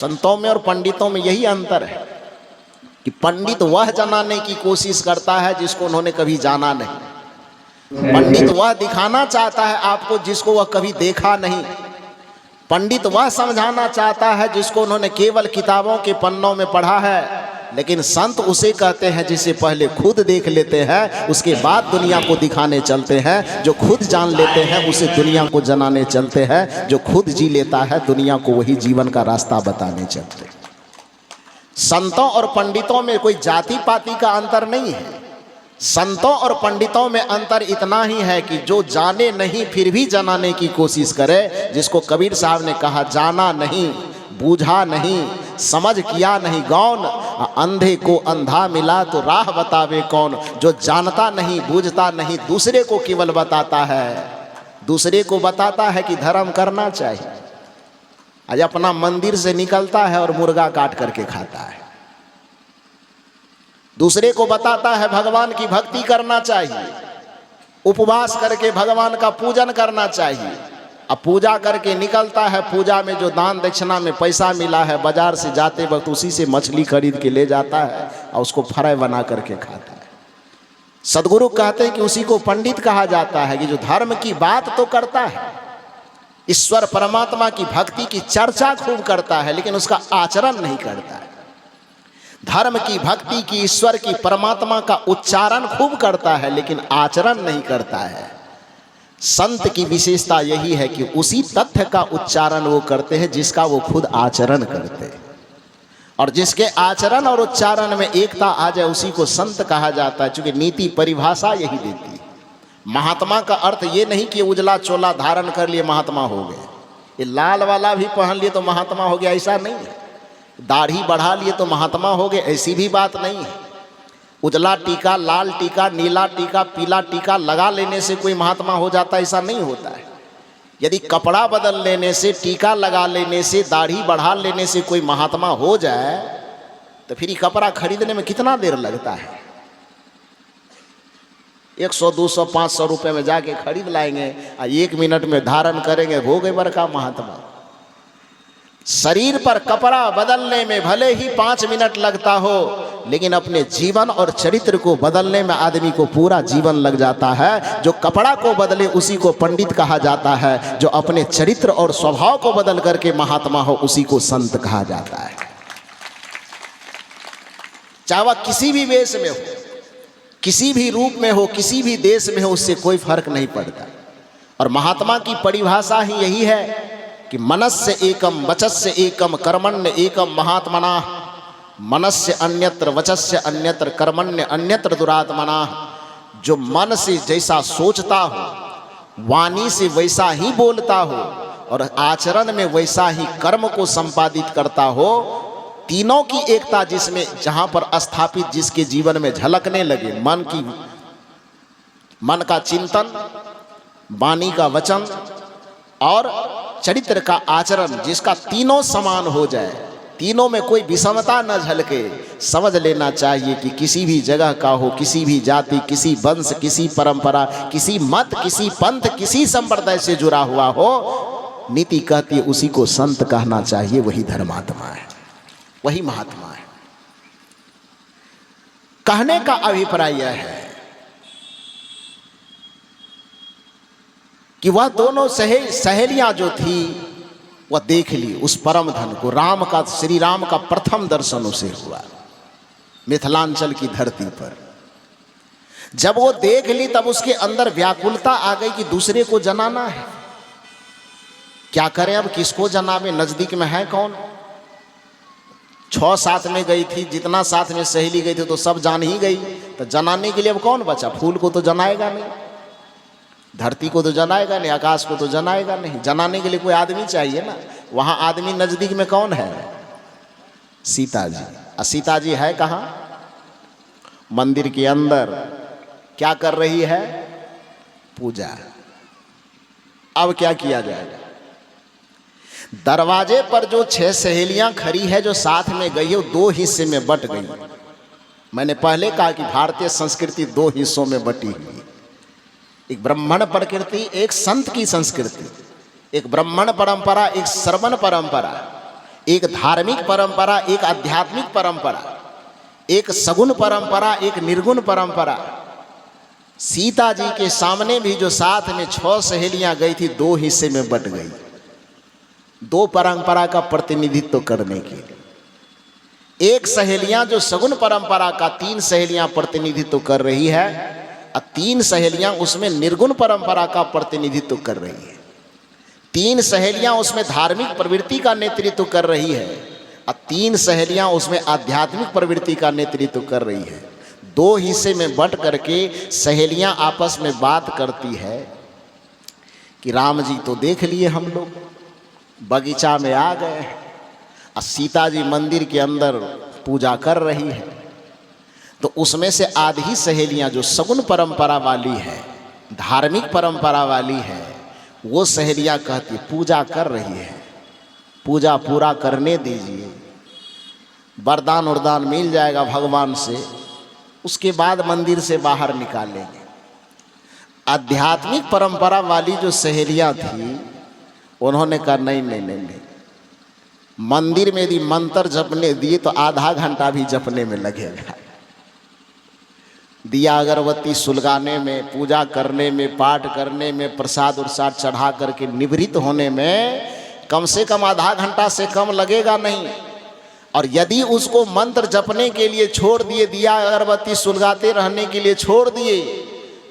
संतों में और पंडितों में यही अंतर है कि पंडित वह जनाने की कोशिश करता है जिसको उन्होंने कभी जाना नहीं। पंडित वह दिखाना चाहता है आपको जिसको वह कभी देखा नहीं। पंडित वह समझाना चाहता है जिसको उन्होंने केवल किताबों के पन्नों में पढ़ा है। लेकिन संत उसे कहते हैं जिसे पहले खुद देख लेते हैं, उसके बाद दुनिया को दिखाने चलते हैं। जो खुद जान लेते हैं उसे दुनिया को जनाने चलते हैं। जो खुद जी लेता है दुनिया को वही जीवन का रास्ता बताने चलते हैं। संतों और पंडितों में कोई जाति पाति का अंतर नहीं है। संतों और पंडितों में अंतर इतना ही है कि जो जाने नहीं फिर भी जनाने की कोशिश करे, जिसको कबीर साहब ने कहा जाना नहीं, बूझा नहीं, समझ किया नहीं गौन, अंधे को अंधा मिला तो राह बतावे कौन। जो जानता नहीं बूझता नहीं दूसरे को केवल बताता है, दूसरे को बताता है कि धर्म करना चाहिए। आज अपना मंदिर से निकलता है और मुर्गा काट करके खाता है। दूसरे को बताता है भगवान की भक्ति करना चाहिए, उपवास करके भगवान का पूजन करना चाहिए। अब पूजा करके निकलता है, पूजा में जो दान दक्षिणा में पैसा मिला है बाजार से जाते वक्त उसी से मछली खरीद के ले जाता है और उसको फ्राई बना करके खाता है। सदगुरु कहते हैं कि उसी को पंडित कहा जाता है कि जो धर्म की बात तो करता है, ईश्वर परमात्मा की भक्ति की चर्चा खूब करता है, लेकिन उसका आचरण नहीं करता है। धर्म की भक्ति की ईश्वर की परमात्मा का उच्चारण खूब करता है, लेकिन आचरण नहीं करता है। संत की विशेषता यही है कि उसी तथ्य का उच्चारण वो करते हैं जिसका वो खुद आचरण करते हैं। और जिसके आचरण और उच्चारण में एकता आ जाए उसी को संत कहा जाता है। चूंकि नीति परिभाषा यही देती है। महात्मा का अर्थ ये नहीं कि उजला चोला धारण कर लिए महात्मा हो गए, ये लाल वाला भी पहन लिए तो महात्मा हो गया, ऐसा नहीं है। दाढ़ी बढ़ा लिए तो महात्मा हो गए, ऐसी भी बात नहीं है। उजला टीका, लाल टीका, नीला टीका, पीला टीका लगा लेने से कोई महात्मा हो जाता, ऐसा नहीं होता है। यदि कपड़ा बदल लेने से, टीका लगा लेने से, दाढ़ी बढ़ा लेने से कोई महात्मा हो जाए तो फिर ये कपड़ा खरीदने में कितना देर लगता है। 100, 200, 500 रुपये में जाके खरीद लाएंगे और 1 मिनट में धारण करेंगे, हो गए बड़का महात्मा। शरीर पर कपड़ा बदलने में भले ही 5 मिनट लगता हो, लेकिन अपने जीवन और चरित्र को बदलने में आदमी को पूरा जीवन लग जाता है। जो कपड़ा को बदले उसी को पंडित कहा जाता है, जो अपने चरित्र और स्वभाव को बदल करके महात्मा हो उसी को संत कहा जाता है। चाहे वह किसी भी वेश में हो, किसी भी रूप में हो, किसी भी देश में हो, उससे कोई फर्क नहीं पड़ता। और महात्मा की परिभाषा ही यही है कि मनस्य एकम वचस्य एकम कर्मण्य एकम महात्मना। मनस्य अन्यत्र वचस्य अन्यत्र कर्मण्य अन्यत्र दुरात्मना। जो मन से जैसा सोचता हो, वाणी से वैसा ही बोलता हो और आचरण में वैसा ही कर्म को संपादित करता हो, तीनों की एकता जिसमें जहां पर स्थापित जिसके जीवन में झलकने लगे, मन का चिंतन, वाणी का वचन और चरित्र का आचरण, जिसका तीनों समान हो जाए, तीनों में कोई विषमता न झलके, समझ लेना चाहिए कि किसी भी जगह का हो, किसी भी जाति, किसी वंश, किसी परंपरा, किसी मत, किसी पंथ, किसी संप्रदाय से जुड़ा हुआ हो, नीति कहती है उसी को संत कहना चाहिए। वही धर्मात्मा है, वही महात्मा है। कहने का अभिप्राय यह है कि वह दोनों सहेलियां जो थी वह देख ली उस परम धन को। राम का, श्री राम का प्रथम दर्शन उसे हुआ मिथिलांचल की धरती पर। जब वो देख ली तब उसके अंदर व्याकुलता आ गई कि दूसरे को जनाना है, क्या करें अब, किसको जनावे, नजदीक में है कौन। 6 साथ में गई थी, जितना साथ में सहेली गई थी तो सब जान ही गई, तो जनाने के लिए अब कौन बचा। फूल को तो जनाएगा नहीं, धरती को तो जनाएगा नहीं, आकाश को तो जनाएगा नहीं। जनाने के लिए कोई आदमी चाहिए ना। वहां आदमी नजदीक में कौन है, सीता जी। और सीता जी है कहाँ, मंदिर के अंदर। क्या कर रही है, पूजा। अब क्या किया जाएगा। दरवाजे पर जो 6 सहेलियां खड़ी है जो साथ में गई है, वो 2 हिस्से में बट गई। मैंने पहले कहा कि भारतीय संस्कृति 2 हिस्सों में बटी हुई, एक ब्राह्मण प्रकृति, एक संत की संस्कृति। एक ब्राह्मण परंपरा, एक श्रवण परंपरा। एक धार्मिक परंपरा, एक आध्यात्मिक परंपरा, एक सगुण परंपरा, एक निर्गुण परंपरा। सीता जी के सामने भी जो साथ में 6 सहेलियां गई थी, 2 हिस्से में बट गई, 2 परंपरा का प्रतिनिधित्व करने के लिए। एक सहेलियां जो सगुण परंपरा का 3 सहेलियां प्रतिनिधित्व कर रही है, और 3 सहेलियां उसमें निर्गुण परंपरा का प्रतिनिधित्व कर रही है। 3 सहेलियां उसमें धार्मिक प्रवृत्ति का नेतृत्व कर रही है, और 3 सहेलियां उसमें आध्यात्मिक प्रवृत्ति का नेतृत्व कर रही है। 2 हिस्से में बट करके सहेलियां आपस में बात करती है कि राम जी तो देख लिए हम लोग, बगीचा में आ गए, और सीता जी मंदिर के अंदर पूजा कर रही है। तो उसमें से आधी सहेलियां जो सगुण परंपरा वाली है, धार्मिक परंपरा वाली है, वो सहेलियां कहती पूजा कर रही है, पूजा पूरा करने दीजिए, वरदान वरदान मिल जाएगा भगवान से, उसके बाद मंदिर से बाहर निकालेंगे। आध्यात्मिक परंपरा वाली जो सहेलियां थी, उन्होंने कहा नहीं नहीं नहीं नहीं, मंदिर में यदि मंत्र जपने दिए तो आधा घंटा भी जपने में लगेगा, दिया अगरबत्ती सुलगाने में, पूजा करने में, पाठ करने में, प्रसाद उरसाद चढ़ा करके निवृत्त होने में कम से कम आधा घंटा से कम लगेगा नहीं। और यदि उसको मंत्र जपने के लिए छोड़ दिए, दिया अगरबत्ती सुलगाते रहने के लिए छोड़ दिए,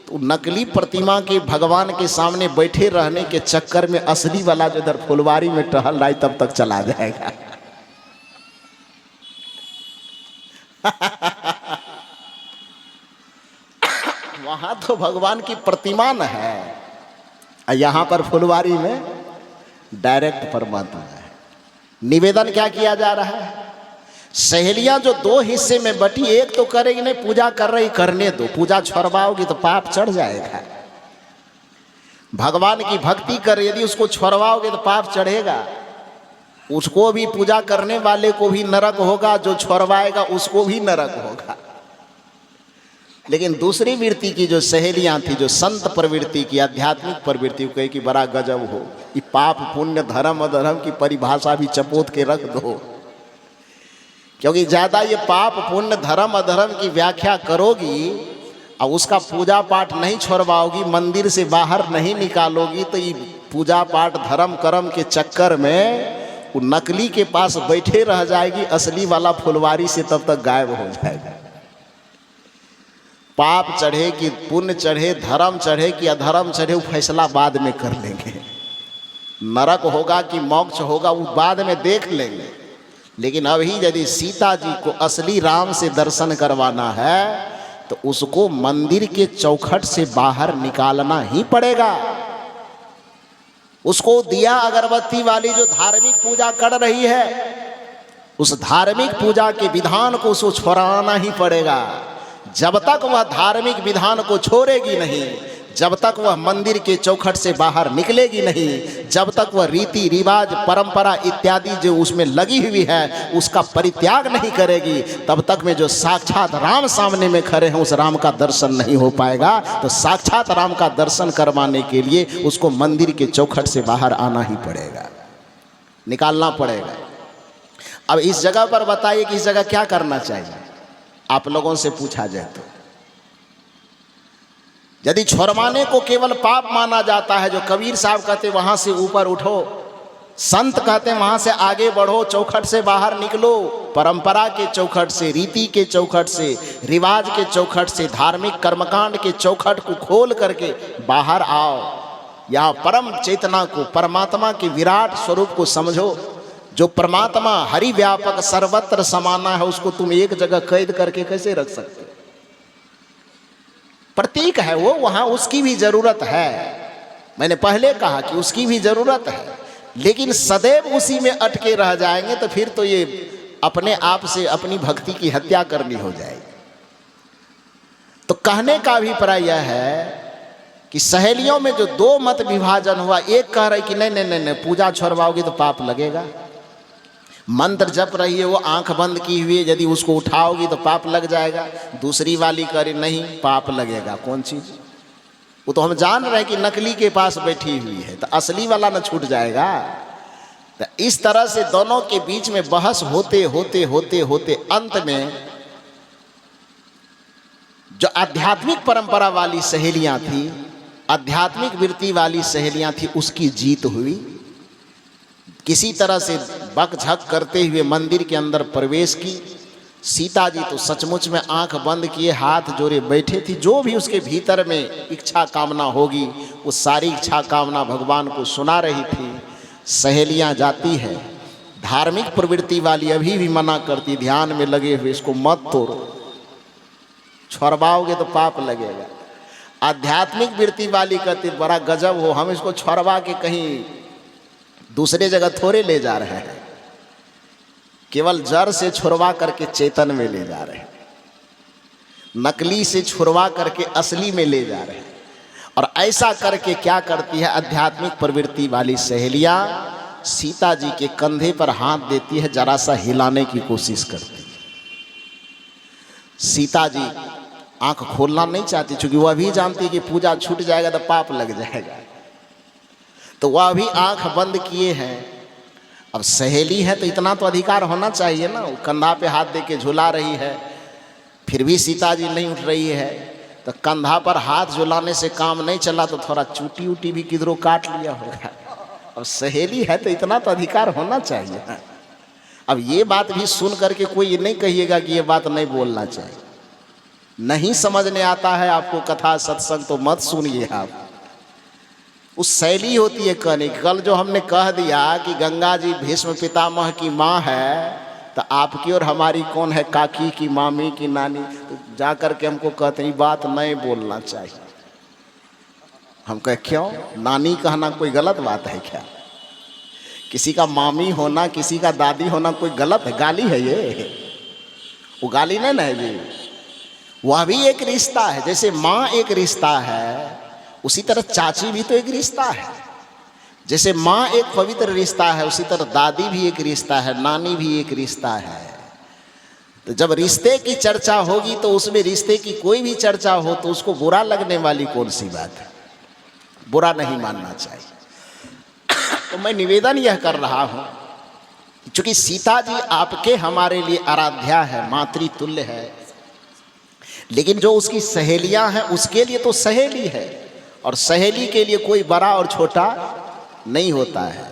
तो नकली प्रतिमा के भगवान के सामने बैठे रहने के चक्कर में असली वाला जो इधर फुलवारी में टहल रहा है तब तक चला जाएगा। वहां तो भगवान की प्रतिमा न है, यहां पर फुलवारी में डायरेक्ट परमात्मा है। निवेदन क्या किया जा रहा है? सहेलियां जो 2 हिस्से में बटी, एक तो करेगी नहीं, पूजा कर रही, करने दो, पूजा छोड़वाओगी तो पाप चढ़ जाएगा। भगवान की भक्ति कर, यदि उसको छोड़वाओगे तो पाप चढ़ेगा, उसको भी, पूजा करने वाले को भी नरक होगा, जो छोड़वाएगा उसको भी नरक होगा। लेकिन दूसरी वृत्ति की जो सहेलियां थी, जो संत प्रवृत्ति की, आध्यात्मिक प्रवृत्ति, कहे कि बड़ा गजब हो, ये पाप पुण्य धर्म अधर्म की परिभाषा भी चपोत के रख दो, क्योंकि ज़्यादा ये पाप पुण्य धर्म अधर्म की व्याख्या करोगी और उसका पूजा पाठ नहीं छोड़वाओगी, मंदिर से बाहर नहीं निकालोगी, तो ये पूजा पाठ धर्म कर्म के चक्कर में वो नकली के पास बैठे रह जाएगी, असली वाला फुलवारी से तब तक गायब हो जाएगा। पाप चढ़े कि पुण्य चढ़े, धर्म चढ़े कि अधर्म चढ़े, वो फैसला बाद में कर लेंगे। नरक होगा कि मोक्ष होगा वो बाद में देख लेंगे। लेकिन अभी यदि सीता जी को असली राम से दर्शन करवाना है तो उसको मंदिर के चौखट से बाहर निकालना ही पड़ेगा। उसको दिया अगरबत्ती वाली जो धार्मिक पूजा कर रही है, उस धार्मिक पूजा के विधान को उसको छोड़ाना ही पड़ेगा। जब तक वह धार्मिक विधान को छोड़ेगी नहीं, जब तक वह मंदिर के चौखट से बाहर निकलेगी नहीं, जब तक वह रीति रिवाज परंपरा इत्यादि जो उसमें लगी हुई है उसका परित्याग नहीं करेगी, तब तक में जो साक्षात राम सामने में खड़े हैं उस राम का दर्शन नहीं हो पाएगा। तो साक्षात राम का दर्शन करवाने के लिए उसको मंदिर के चौखट से बाहर आना ही पड़ेगा, निकालना पड़ेगा। अब इस जगह पर बताइए कि इस जगह क्या करना चाहिए, आप लोगों से पूछा जाए तो। यदि छोड़वाने को केवल पाप माना जाता है, जो कबीर साहब कहते वहां से ऊपर उठो, संत कहते वहां से आगे बढ़ो, चौखट से बाहर निकलो, परंपरा के चौखट से, रीति के चौखट से, रिवाज के चौखट से, धार्मिक कर्मकांड के चौखट को खोल करके बाहर आओ। यहाँ परम चेतना को, परमात्मा के विराट स्वरूप को समझो। जो परमात्मा हरि व्यापक सर्वत्र समाना है, उसको तुम एक जगह कैद करके कैसे रख सकते? प्रतीक है वो, वहां उसकी भी जरूरत है। मैंने पहले कहा कि उसकी भी जरूरत है, लेकिन सदैव उसी में अटके रह जाएंगे तो फिर तो ये अपने आप से अपनी भक्ति की हत्या करनी हो जाएगी। तो कहने का अभिप्राय यह है कि सहेलियों में जो 2 मत विभाजन हुआ, एक कह रही कि नहीं नहीं नहीं, नहीं पूजा छोड़वाओगी तो पाप लगेगा, मंत्र जप रही है वो आंख बंद की हुई है, यदि उसको उठाओगी तो पाप लग जाएगा। दूसरी वाली करे नहीं, पाप लगेगा। कौन चीज? वो तो हम जान रहे हैं कि नकली के पास बैठी हुई है, तो असली वाला न छूट जाएगा। तो इस तरह से दोनों के बीच में बहस होते होते होते होते अंत में जो आध्यात्मिक परंपरा वाली सहेलियां थी, आध्यात्मिक वृत्ति वाली सहेलियां थी, उसकी जीत हुई। किसी तरह से बकझक करते हुए मंदिर के अंदर प्रवेश की। सीता जी तो सचमुच में आंख बंद किए हाथ जोड़े बैठे थी। जो भी उसके भीतर में इच्छा कामना होगी वो सारी इच्छा कामना भगवान को सुना रही थी। सहेलियां जाती है, धार्मिक प्रवृत्ति वाली अभी भी मना करती, ध्यान में लगे हुए, इसको मत तोड़ो, छोड़वाओगे तो पाप लगेगा। आध्यात्मिक वृत्ति वाली कहती बड़ा गजब हो, हम इसको छोड़वा के कहीं दूसरे जगह थोड़े ले जा रहे हैं, केवल जड़ से छुड़वा करके चेतन में ले जा रहे हैं, नकली से छुड़वा करके असली में ले जा रहे हैं। और ऐसा करके क्या करती है आध्यात्मिक प्रवृत्ति वाली सहेलियां, सीता जी के कंधे पर हाथ देती है, जरा सा हिलाने की कोशिश करती है। सीता जी आंख खोलना नहीं चाहती, क्योंकि वह भी जानती है कि पूजा छूट जाएगा तो पाप लग जाएगा, तो वह भी आंख बंद किए हैं। अब सहेली है तो इतना तो अधिकार होना चाहिए ना, कंधा पे हाथ दे के झुला रही है, फिर भी सीता जी नहीं उठ रही है, तो कंधा पर हाथ झुलाने से काम नहीं चला तो थोड़ा चूटी उटी भी किधरों काट लिया होगा। अब सहेली है तो इतना तो अधिकार होना चाहिए ना। अब ये बात भी सुन करके कोई ये नहीं कहिएगा कि ये बात नहीं बोलना चाहिए। नहीं समझने आता है आपको कथा सत्संग तो मत सुनिए आप। उस शैली होती है कहने की। कल जो हमने कह दिया कि गंगा जी भीष्म पितामह की माँ है, तो आपकी और हमारी कौन है, काकी की, मामी की, नानी, तो जा कर के हमको कहते हैं बात नहीं बोलना चाहिए। हम कहे क्यों, नानी कहना कोई गलत बात है क्या? किसी का मामी होना, किसी का दादी होना कोई गलत है, गाली है ये? वो गाली नहीं ना है जी, वह भी एक रिश्ता है। जैसे माँ एक रिश्ता है, उसी तरह चाची भी तो एक रिश्ता है। जैसे माँ एक पवित्र रिश्ता है, उसी तरह दादी भी एक रिश्ता है, नानी भी एक रिश्ता है। तो जब रिश्ते की चर्चा होगी तो उसमें रिश्ते की कोई भी चर्चा हो तो उसको बुरा लगने वाली कौन सी बात है? बुरा नहीं मानना चाहिए। तो मैं निवेदन यह कर रहा हूँ, क्योंकि सीता जी आपके हमारे लिए आराध्या है, मातृतुल्य है, लेकिन जो उसकी सहेलियां हैं उसके लिए तो सहेली है, और सहेली के लिए कोई बड़ा और छोटा नहीं होता है।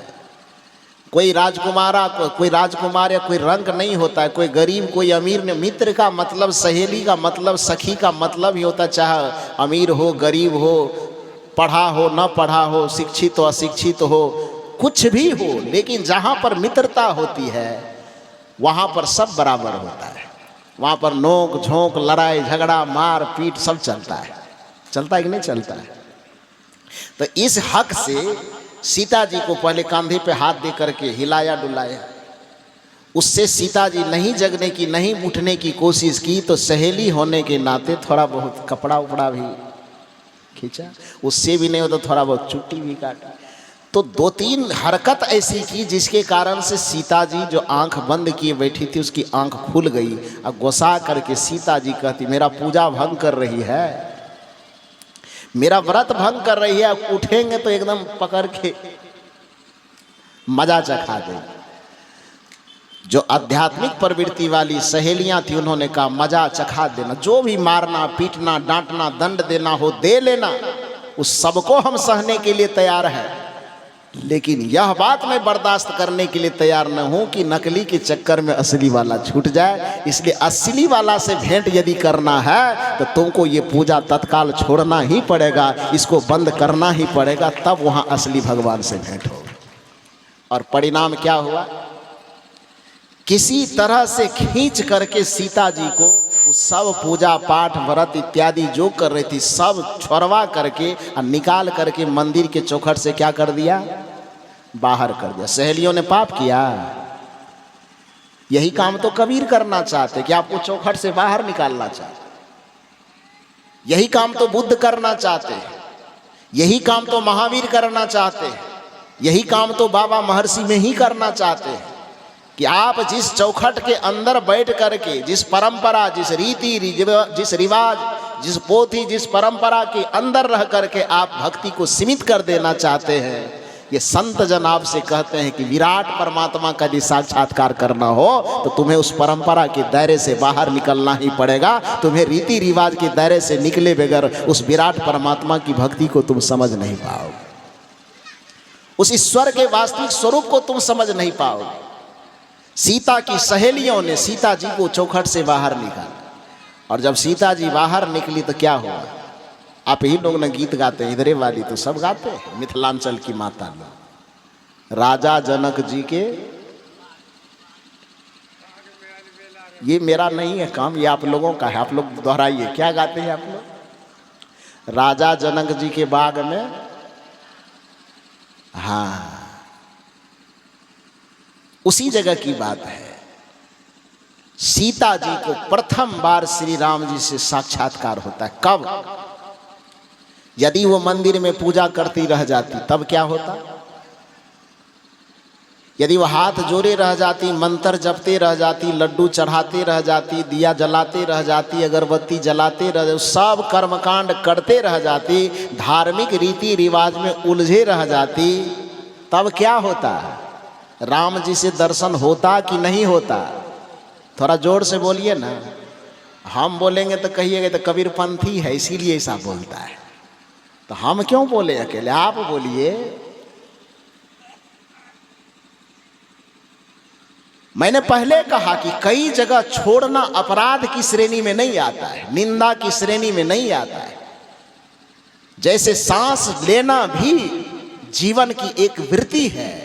कोई राजकुमारा, कोई राजकुमार या कोई रंग नहीं होता है, कोई गरीब कोई अमीर नहीं। मित्र का मतलब, सहेली का मतलब, सखी का मतलब ही होता है, चाहे अमीर हो गरीब हो, पढ़ा हो न पढ़ा हो, शिक्षित हो अशिक्षित हो, कुछ भी हो, लेकिन जहाँ पर मित्रता होती है वहाँ पर सब बराबर होता है। वहाँ पर नोक झोंक, लड़ाई झगड़ा, मार पीट सब चलता है। चलता है कि नहीं चलता है? तो इस हक से सीता जी को पहले कंधे पे हाथ दे करके हिलाया डुलाया। उससे सीता जी नहीं जगने की, नहीं उठने की कोशिश की, तो सहेली होने के नाते थोड़ा बहुत कपड़ा उपड़ा भी खींचा, उससे भी नहीं हो तो थोड़ा बहुत चुट्टी भी काटा। तो दो तीन हरकत ऐसी की जिसके कारण से सीता जी जो आंख बंद किए बैठी थी उसकी आंख खुल गई। अब गुस्सा करके सीता जी कहती मेरा पूजा भंग कर रही है, मेरा व्रत भंग कर रही है, उठेंगे तो एकदम पकड़ के मजा चखा देंगे। जो आध्यात्मिक प्रवृत्ति वाली सहेलियां थी उन्होंने कहा मजा चखा देना, जो भी मारना पीटना डांटना दंड देना हो दे लेना, उस सबको हम सहने के लिए तैयार है, लेकिन यह बात मैं बर्दाश्त करने के लिए तैयार न हूं कि नकली के चक्कर में असली वाला छूट जाए। इसलिए असली वाला से भेंट यदि करना है तो तुमको ये पूजा तत्काल छोड़ना ही पड़ेगा, इसको बंद करना ही पड़ेगा, तब वहां असली भगवान से भेंट होगी। और परिणाम क्या हुआ? किसी तरह से खींच करके सीता जी को सब पूजा पाठ व्रत इत्यादि जो कर रही थी सब छोड़वा करके और निकाल करके मंदिर के चौखट से क्या कर दिया? बाहर कर दिया। सहेलियों ने पाप किया? यही काम तो कबीर करना चाहते कि आपको चौखट से बाहर निकालना चाहते, यही काम तो बुद्ध करना चाहते, यही काम तो महावीर करना चाहते, यही काम तो बाबा महर्षि में ही करना चाहते हैं कि आप जिस चौखट के अंदर बैठ करके, जिस परंपरा, जिस रीति, जिस रिवाज, जिस पोथी, जिस परंपरा के अंदर रह करके आप भक्ति को सीमित कर देना चाहते हैं, ये संत जन आपसे कहते हैं कि विराट परमात्मा का यदि साक्षात्कार करना हो तो तुम्हें उस परंपरा के दायरे से बाहर निकलना ही पड़ेगा। तुम्हें रीति रिवाज के दायरे से निकले बगैर उस विराट परमात्मा की भक्ति को तुम समझ नहीं पाओगे, उस ईश्वर के वास्तविक स्वरूप को तुम समझ नहीं पाओगे। सीता की सहेलियों ने सीता जी को चौखट से बाहर निकाला, और जब सीता जी बाहर निकली तो क्या हुआ? आप ही लोग ना गीत गाते हैं, इधरे वाली तो सब गाते हैं, मिथिलांचल की माता लोग। राजा जनक जी के, ये मेरा नहीं है काम, ये आप लोगों का है, आप लोग दोहराइए। क्या गाते हैं आप लोग? राजा जनक जी के बाग में, हाँ, उसी जगह की बात है। सीता जी को प्रथम बार श्री राम जी से साक्षात्कार होता है। कब? यदि वो मंदिर में पूजा करती रह जाती तब क्या होता? यदि वो हाथ जोड़े रह जाती, मंत्र जपते रह जाती, लड्डू चढ़ाते रह जाती, दिया जलाते रह जाती, अगरबत्ती जलाते रह जाती, सब कर्मकांड करते रह जाती, धार्मिक रीति रिवाज में उलझे रह जाती, तब क्या होता? राम जी से दर्शन होता कि नहीं होता? थोड़ा जोर से बोलिए ना। हम बोलेंगे तो कहिएगा तो कबीरपंथी है इसीलिए ऐसा बोलता है, तो हम क्यों बोले अकेले? आप बोलिए। मैंने पहले कहा कि कई जगह छोड़ना अपराध की श्रेणी में नहीं आता है, निंदा की श्रेणी में नहीं आता है। जैसे सांस लेना भी जीवन की एक वृत्ति है,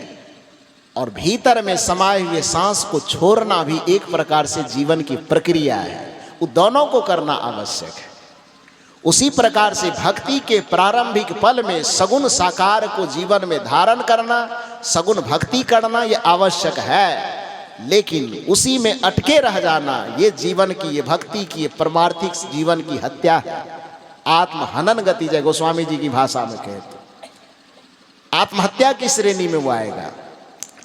और भीतर में समाये हुए सांस को छोड़ना भी एक प्रकार से जीवन की प्रक्रिया है। वो दोनों को करना आवश्यक है। उसी प्रकार से भक्ति के प्रारंभिक पल में सगुण साकार को जीवन में धारण करना, सगुण भक्ति करना ये आवश्यक है। लेकिन उसी में अटके रह जाना ये जीवन की, ये भक्ति की, ये परमार्थिक जीवन की हत्या है। आत्महनन गति, जय गोस्वामी जी की भाषा में कहते, आत्महत्या की श्रेणी में वो आएगा।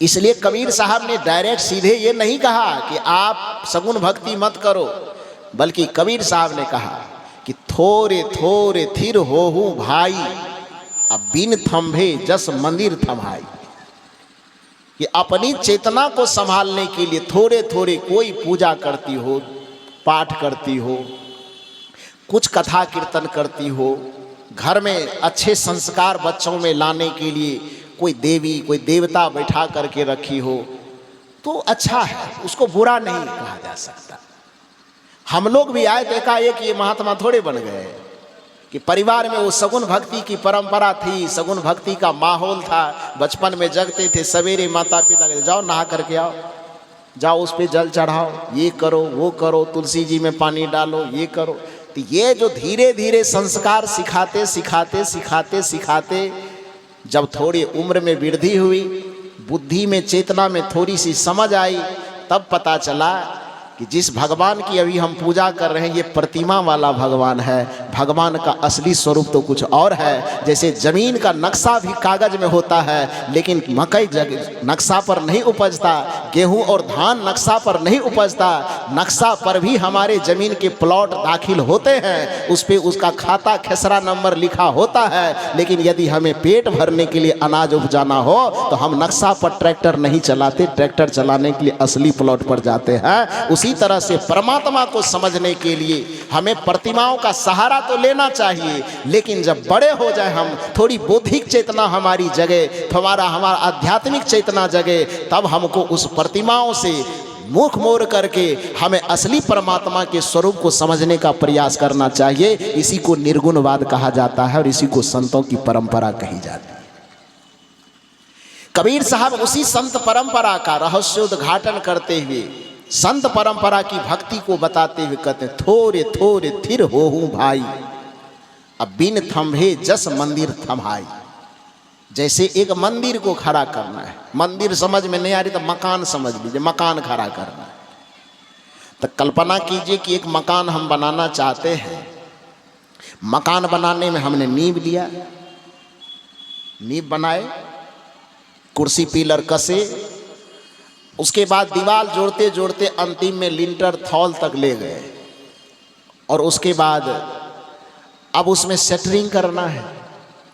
इसलिए कबीर साहब ने डायरेक्ट सीधे ये नहीं कहा कि आप सगुण भक्ति मत करो, बल्कि कबीर साहब ने कहा कि थोरे थोरे थिर होहू भाई, अब बिन थंभे जस मंदिर थमाई। कि अपनी चेतना को संभालने के लिए थोड़े थोड़े कोई पूजा करती हो, पाठ करती हो, कुछ कथा कीर्तन करती हो, घर में अच्छे संस्कार बच्चों में लाने के लिए कोई देवी कोई देवता बैठा करके रखी हो तो अच्छा है, उसको बुरा नहीं कहा जा सकता। हम लोग भी आए तो एकाएक ये महात्मा थोड़े बन गए कि परिवार में वो सगुण भक्ति की परंपरा थी, सगुण भक्ति का माहौल था। बचपन में जगते थे, सवेरे माता पिता कहते जाओ नहा करके आओ, जाओ उस पर जल चढ़ाओ, ये करो वो करो, तुलसी जी में पानी डालो, ये करो। तो ये जो धीरे धीरे संस्कार सिखाते सिखाते सिखाते सिखाते जब थोड़ी उम्र में वृद्धि हुई, बुद्धि में चेतना में थोड़ी सी समझ आई, तब पता चला कि जिस भगवान की अभी हम पूजा कर रहे हैं ये प्रतिमा वाला भगवान है। भगवान का असली स्वरूप तो कुछ और है। जैसे जमीन का नक्शा भी कागज में होता है, लेकिन मकई नक्शा पर नहीं उपजता, गेहूं और धान नक्शा पर नहीं उपजता। नक्शा पर भी हमारे जमीन के प्लॉट दाखिल होते हैं, उस पर उसका खाता खेसरा नंबर लिखा होता है। लेकिन यदि हमें पेट भरने के लिए अनाज उपजाना हो तो हम नक्शा पर ट्रैक्टर नहीं चलाते, ट्रैक्टर चलाने के लिए असली प्लॉट पर जाते हैं। उसी तरह से परमात्मा को समझने के लिए हमें प्रतिमाओं का सहारा तो लेना चाहिए, लेकिन जब बड़े हो जाए हम, थोड़ी बौद्धिक चेतना हमारी जगह, हमारा आध्यात्मिक चेतना जगह, तब हमको उस प्रतिमाओं से मुख मोड़ करके हमें असली परमात्मा के स्वरूप को समझने का प्रयास करना चाहिए। इसी को निर्गुणवाद कहा जाता है और इसी को संतों की परंपरा कही जाती है। कबीर साहब उसी संत परंपरा का रहस्योद्घाटन करते हुए, संत परंपरा की भक्ति को बताते हुए कहते हैं, थोरे थोरे थिर होहू भाई, अब बिन थंभे जस मंदिर थमाई। जैसे एक मंदिर को खड़ा करना है, मंदिर समझ में नहीं आ रही तो मकान समझ लीजिए, मकान खड़ा करना है। तो कल्पना कीजिए कि एक मकान हम बनाना चाहते हैं। मकान बनाने में हमने नींव लिया, नींव बनाए, कुर्सी पिलर कसे, उसके बाद दीवार जोड़ते जोड़ते अंतिम में लिंटर थौल तक ले गए, और उसके बाद अब उसमें सेटरिंग करना है।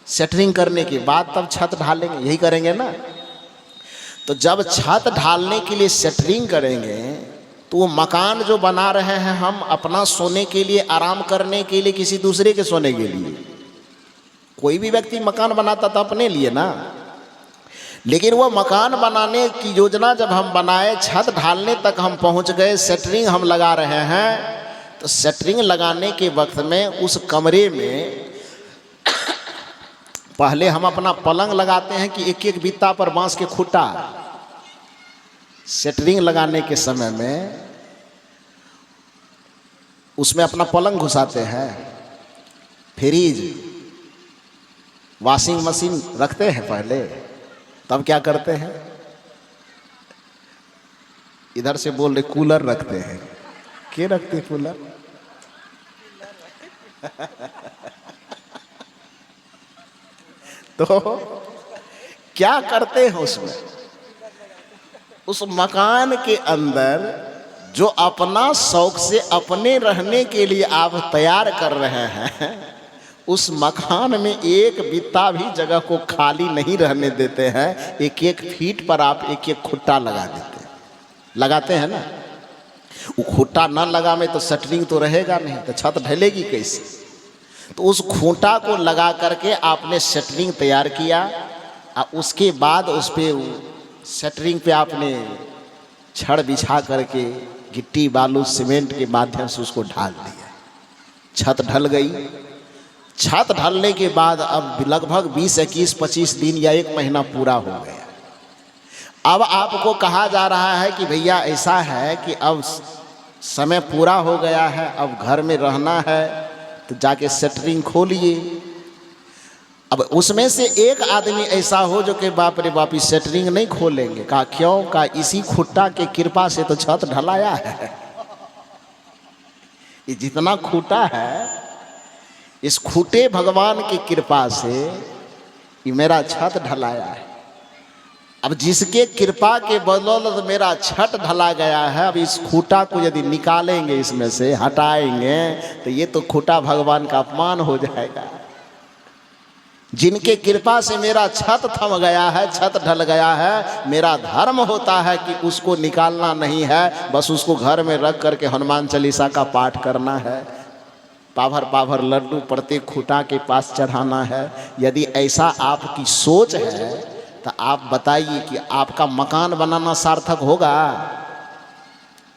सेटरिंग करने के बाद तब छत ढालेंगे, यही करेंगे ना। तो जब छत ढालने के लिए सेटरिंग करेंगे तो वो मकान जो बना रहे हैं हम अपना सोने के लिए, आराम करने के लिए, किसी दूसरे के सोने के लिए? कोई भी व्यक्ति मकान बनाता था अपने लिए ना। लेकिन वो मकान बनाने की योजना जब हम बनाए, छत ढालने तक हम पहुंच गए, सेटरिंग हम लगा रहे हैं, तो सेटरिंग लगाने के वक्त में उस कमरे में पहले हम अपना पलंग लगाते हैं कि एक एक बित्ता पर बांस के खूंटा। सेटरिंग लगाने के समय में उसमें अपना पलंग घुसाते हैं, फ्रिज, वॉशिंग मशीन रखते हैं पहले, तब क्या करते हैं? इधर से बोल रहे कूलर रखते हैं। क्या रखते हैं कूलर? तो क्या करते हैं उसमें? उस मकान के अंदर जो अपना शौक से अपने रहने के लिए आप तैयार कर रहे हैं, उस मकान में एक बित्ता भी जगह को खाली नहीं रहने देते हैं। एक एक फीट पर आप एक एक खूंटा लगा देते हैं, लगाते हैं ना। वो खूंटा ना लगा में तो सेटरिंग तो रहेगा नहीं, तो छत ढलेगी कैसे? तो उस खूंटा को लगा करके आपने सेटरिंग तैयार किया, और उसके बाद उस पर सेटरिंग पे आपने छड़ बिछा करके गिट्टी बालू सीमेंट के माध्यम से उसको ढाल दिया। छत ढल गई। छत ढलने के बाद अब लगभग 20, 21, 25 दिन या 1 महीना पूरा हो गया। अब आपको कहा जा रहा है कि भैया ऐसा है कि अब समय पूरा हो गया है, अब घर में रहना है, तो जाके सेटरिंग खोलिए। अब उसमें से एक आदमी ऐसा हो जो कि बाप रे बाप इस सेटरिंग नहीं खोलेंगे। कहा क्यों? कहा इसी खूंटा के कृपा से तो छत ढलाया है। ये जितना खूंटा है, इस खूंटे भगवान की कृपा से ये मेरा छत ढलाया है। अब जिसके कृपा के बदौलत मेरा छत ढला गया है, अब इस खूंटा को यदि निकालेंगे, इसमें से हटाएंगे, तो ये तो खूंटा भगवान का अपमान हो जाएगा। जिनके कृपा से मेरा छत थम गया है, छत ढल गया है, मेरा धर्म होता है कि उसको निकालना नहीं है, बस उसको घर में रख करके हनुमान चालीसा का पाठ करना है, पाभर पाभर लड्डू प्रत्येक खूंटा के पास चढ़ाना है। यदि ऐसा आपकी सोच है तो आप बताइए कि आपका मकान बनाना सार्थक होगा?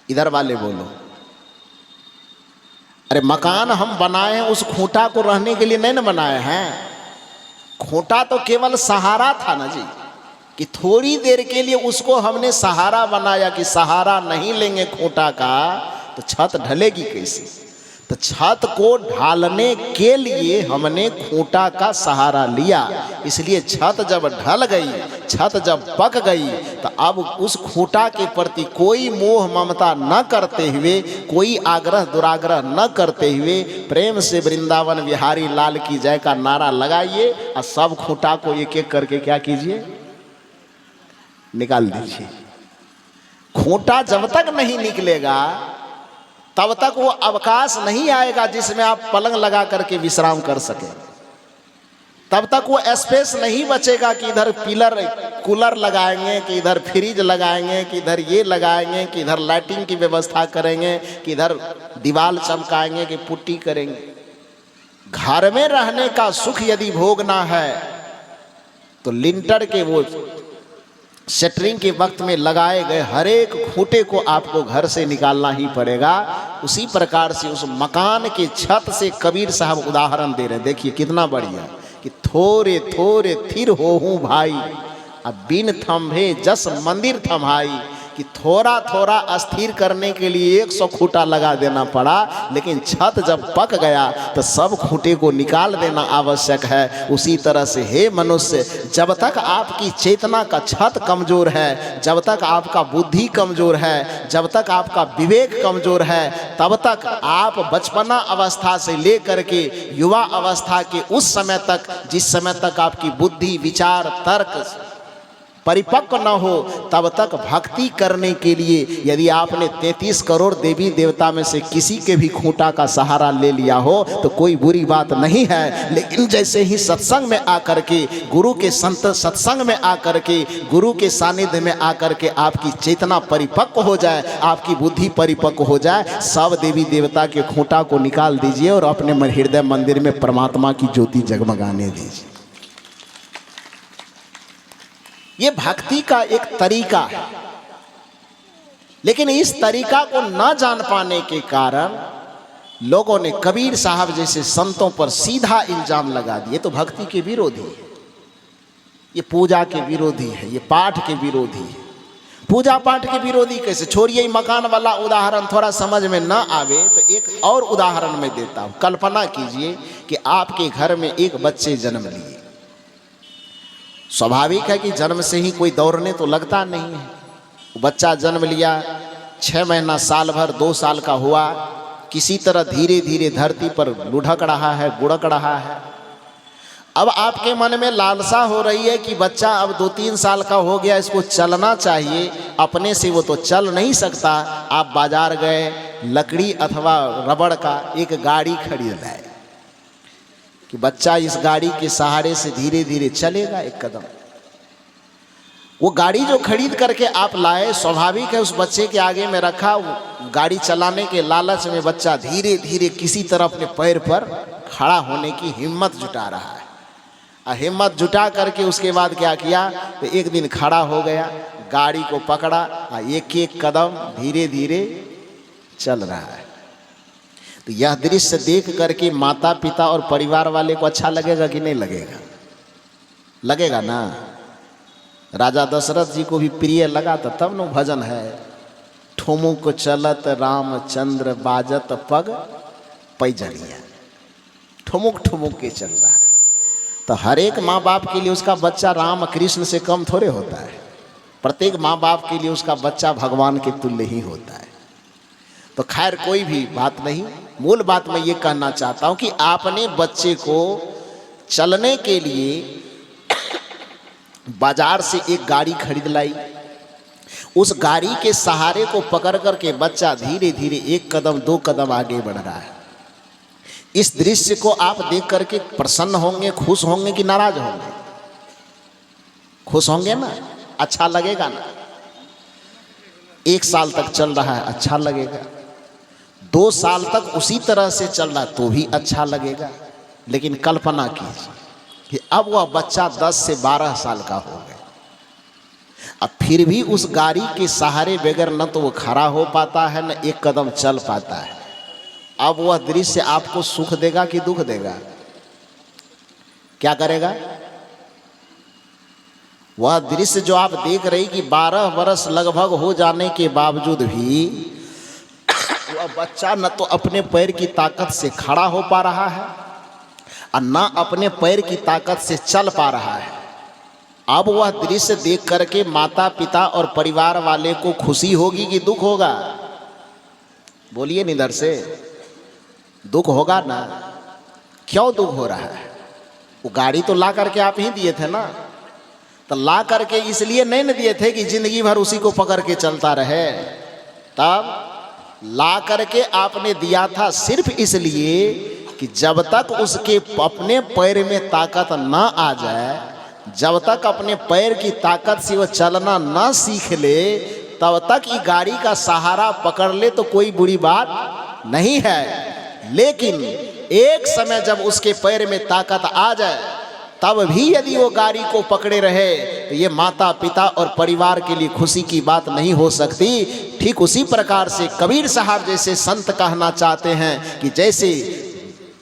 इधर वाले बोलो। अरे मकान हम बनाए हैं, उस खूंटा को रहने के लिए नहीं ना बनाए हैं। खूंटा तो केवल सहारा था ना जी, कि थोड़ी देर के लिए उसको हमने सहारा बनाया, कि सहारा नहीं लेंगे खूंटा का तो छत ढलेगी कैसे? तो छत को ढालने के लिए हमने खूंटा का सहारा लिया। इसलिए छत जब ढल गई, छत जब पक गई, तो अब उस खूंटा के प्रति कोई मोह ममता न करते हुए, कोई आग्रह दुराग्रह न करते हुए, प्रेम से वृंदावन बिहारी लाल की जय का नारा लगाइए, और सब खूंटा को एक एक करके क्या कीजिए? निकाल दीजिए। खूंटा जब तक नहीं निकलेगा तब तक वो अवकाश नहीं आएगा जिसमें आप पलंग लगा करके विश्राम कर सके। तब तक वो स्पेस नहीं बचेगा कि इधर पिलर कूलर लगाएंगे, कि इधर फ्रिज लगाएंगे, कि इधर ये लगाएंगे, कि इधर लाइटिंग की व्यवस्था करेंगे, कि इधर दीवार चमकाएंगे, कि पुट्टी करेंगे। घर में रहने का सुख यदि भोगना है तो लिंटर के वो सेटरिंग के वक्त में लगाए गए हर एक खूंटे को आपको घर से निकालना ही पड़ेगा। उसी प्रकार से उस मकान के छत से कबीर साहब उदाहरण दे रहे हैं। देखिए कितना बढ़िया, कि थोरे थोरे थिर होहूं भाई, अब बिन थंभे जस मंदिर थमाई। कि थोड़ा थोड़ा अस्थिर करने के लिए 100 खूंटा लगा देना पड़ा, लेकिन छत जब पक गया तो सब खूंटे को निकाल देना आवश्यक है। उसी तरह से हे मनुष्य, जब तक आपकी चेतना का छत कमजोर है, जब तक आपका बुद्धि कमजोर है, जब तक आपका विवेक कमजोर है, तब तक आप बचपना अवस्था से लेकर के युवा अवस्था के उस समय तक, जिस समय तक आपकी बुद्धि, विचार, तर्क परिपक्व न हो तब तक भक्ति करने के लिए यदि आपने 33 करोड़ देवी देवता में से किसी के भी खूंटा का सहारा ले लिया हो तो कोई बुरी बात नहीं है। लेकिन जैसे ही सत्संग में आकर के गुरु के संत सत्संग में आकर के गुरु के सानिध्य में आकर के आपकी चेतना परिपक्व हो जाए, आपकी बुद्धि परिपक्व हो जाए, सब देवी देवता के खूंटा को निकाल दीजिए और अपने हृदय मंदिर में परमात्मा की ज्योति जगमगाने दीजिए। ये भक्ति का एक तरीका है, लेकिन इस तरीका को न जान पाने के कारण लोगों ने कबीर साहब जैसे संतों पर सीधा इल्जाम लगा दिए, तो भक्ति के विरोधी है, ये पूजा के विरोधी है, ये पाठ के विरोधी है। पूजा पाठ के विरोधी कैसे? छोड़िए मकान वाला उदाहरण थोड़ा समझ में न आवे तो एक और उदाहरण मैं देता हूँ। कल्पना कीजिए कि आपके घर में एक बच्चे जन्म लिए। स्वाभाविक है कि जन्म से ही कोई दौड़ने तो लगता नहीं है। बच्चा जन्म लिया, 6 महीना, साल भर, 2 साल का हुआ, किसी तरह धीरे धीरे धरती पर लुढ़क रहा है, गुड़क रहा है। अब आपके मन में लालसा हो रही है कि बच्चा अब 2-3 साल का हो गया, इसको चलना चाहिए। अपने से वो तो चल नहीं सकता। आप बाजार गए, लकड़ी अथवा रबड़ का एक गाड़ी खरीद लाए कि बच्चा इस गाड़ी के सहारे से धीरे धीरे चलेगा एक कदम। वो गाड़ी जो खरीद करके आप लाए, स्वाभाविक है उस बच्चे के आगे में रखा, वो गाड़ी चलाने के लालच में बच्चा धीरे धीरे किसी तरह अपने पैर पर खड़ा होने की हिम्मत जुटा रहा है। और हिम्मत जुटा करके उसके बाद क्या किया, तो एक दिन खड़ा हो गया, गाड़ी को पकड़ा और एक एक कदम धीरे धीरे चल रहा है। तो यह दृश्य देख करके माता पिता और परिवार वाले को अच्छा लगेगा कि नहीं लगेगा? लगेगा ना। राजा दशरथ जी को भी प्रिय लगा था, तब न भजन है, ठुमुक चलत रामचंद्र बाजत पग पैजनिया, ठुमुक ठुमुक के चल रहा है। तो हर एक माँ बाप के लिए उसका बच्चा राम कृष्ण से कम थोड़े होता है। प्रत्येक माँ बाप के लिए उसका बच्चा भगवान के तुल्य ही होता है। तो खैर कोई भी बात नहीं, मूल बात मैं ये कहना चाहता हूँ कि आपने बच्चे को चलने के लिए बाजार से एक गाड़ी खरीद लाई, उस गाड़ी के सहारे को पकड़ करके बच्चा धीरे धीरे 1 कदम 2 कदम आगे बढ़ रहा है। इस दृश्य को आप देख करके प्रसन्न होंगे, खुश होंगे कि नाराज होंगे? खुश होंगे ना, अच्छा लगेगा ना। 1 साल तक चल रहा है, अच्छा लगेगा। 2 साल तक उसी तरह से चल रहा तो भी अच्छा लगेगा। लेकिन कल्पना कीजिए कि अब वह बच्चा 10 से 12 साल का हो गया, अब फिर भी उस गाड़ी के सहारे बगैर न तो वो खड़ा हो पाता है, न 1 कदम चल पाता है। अब वह दृश्य आपको सुख देगा कि दुख देगा? क्या करेगा? वह दृश्य जो आप देख रही कि 12 वर्ष लगभग हो जाने के बावजूद भी वह बच्चा न तो अपने पैर की ताकत से खड़ा हो पा रहा है और न अपने पैर की ताकत से चल पा रहा है। अब वह दृश्य देख करके माता पिता और परिवार वाले को खुशी होगी कि दुख होगा? बोलिए निधर से। दुख होगा ना। क्यों दुख हो रहा है? वो गाड़ी तो ला करके आप ही दिए थे ना। तो ला करके इसलिए नहीं न दिए थे कि जिंदगी भर उसी को पकड़ के चलता रहे। तब ला करके आपने दिया था सिर्फ इसलिए कि जब तक उसके अपने पैर में ताकत ना आ जाए, जब तक अपने पैर की ताकत से वो चलना ना सीख ले, तब तक ये गाड़ी का सहारा पकड़ ले तो कोई बुरी बात नहीं है। लेकिन एक समय जब उसके पैर में ताकत आ जाए, तब भी यदि वो गाड़ी को पकड़े रहे तो ये माता पिता और परिवार के लिए खुशी की बात नहीं हो सकती। ठीक उसी प्रकार से कबीर साहब जैसे संत कहना चाहते हैं कि जैसे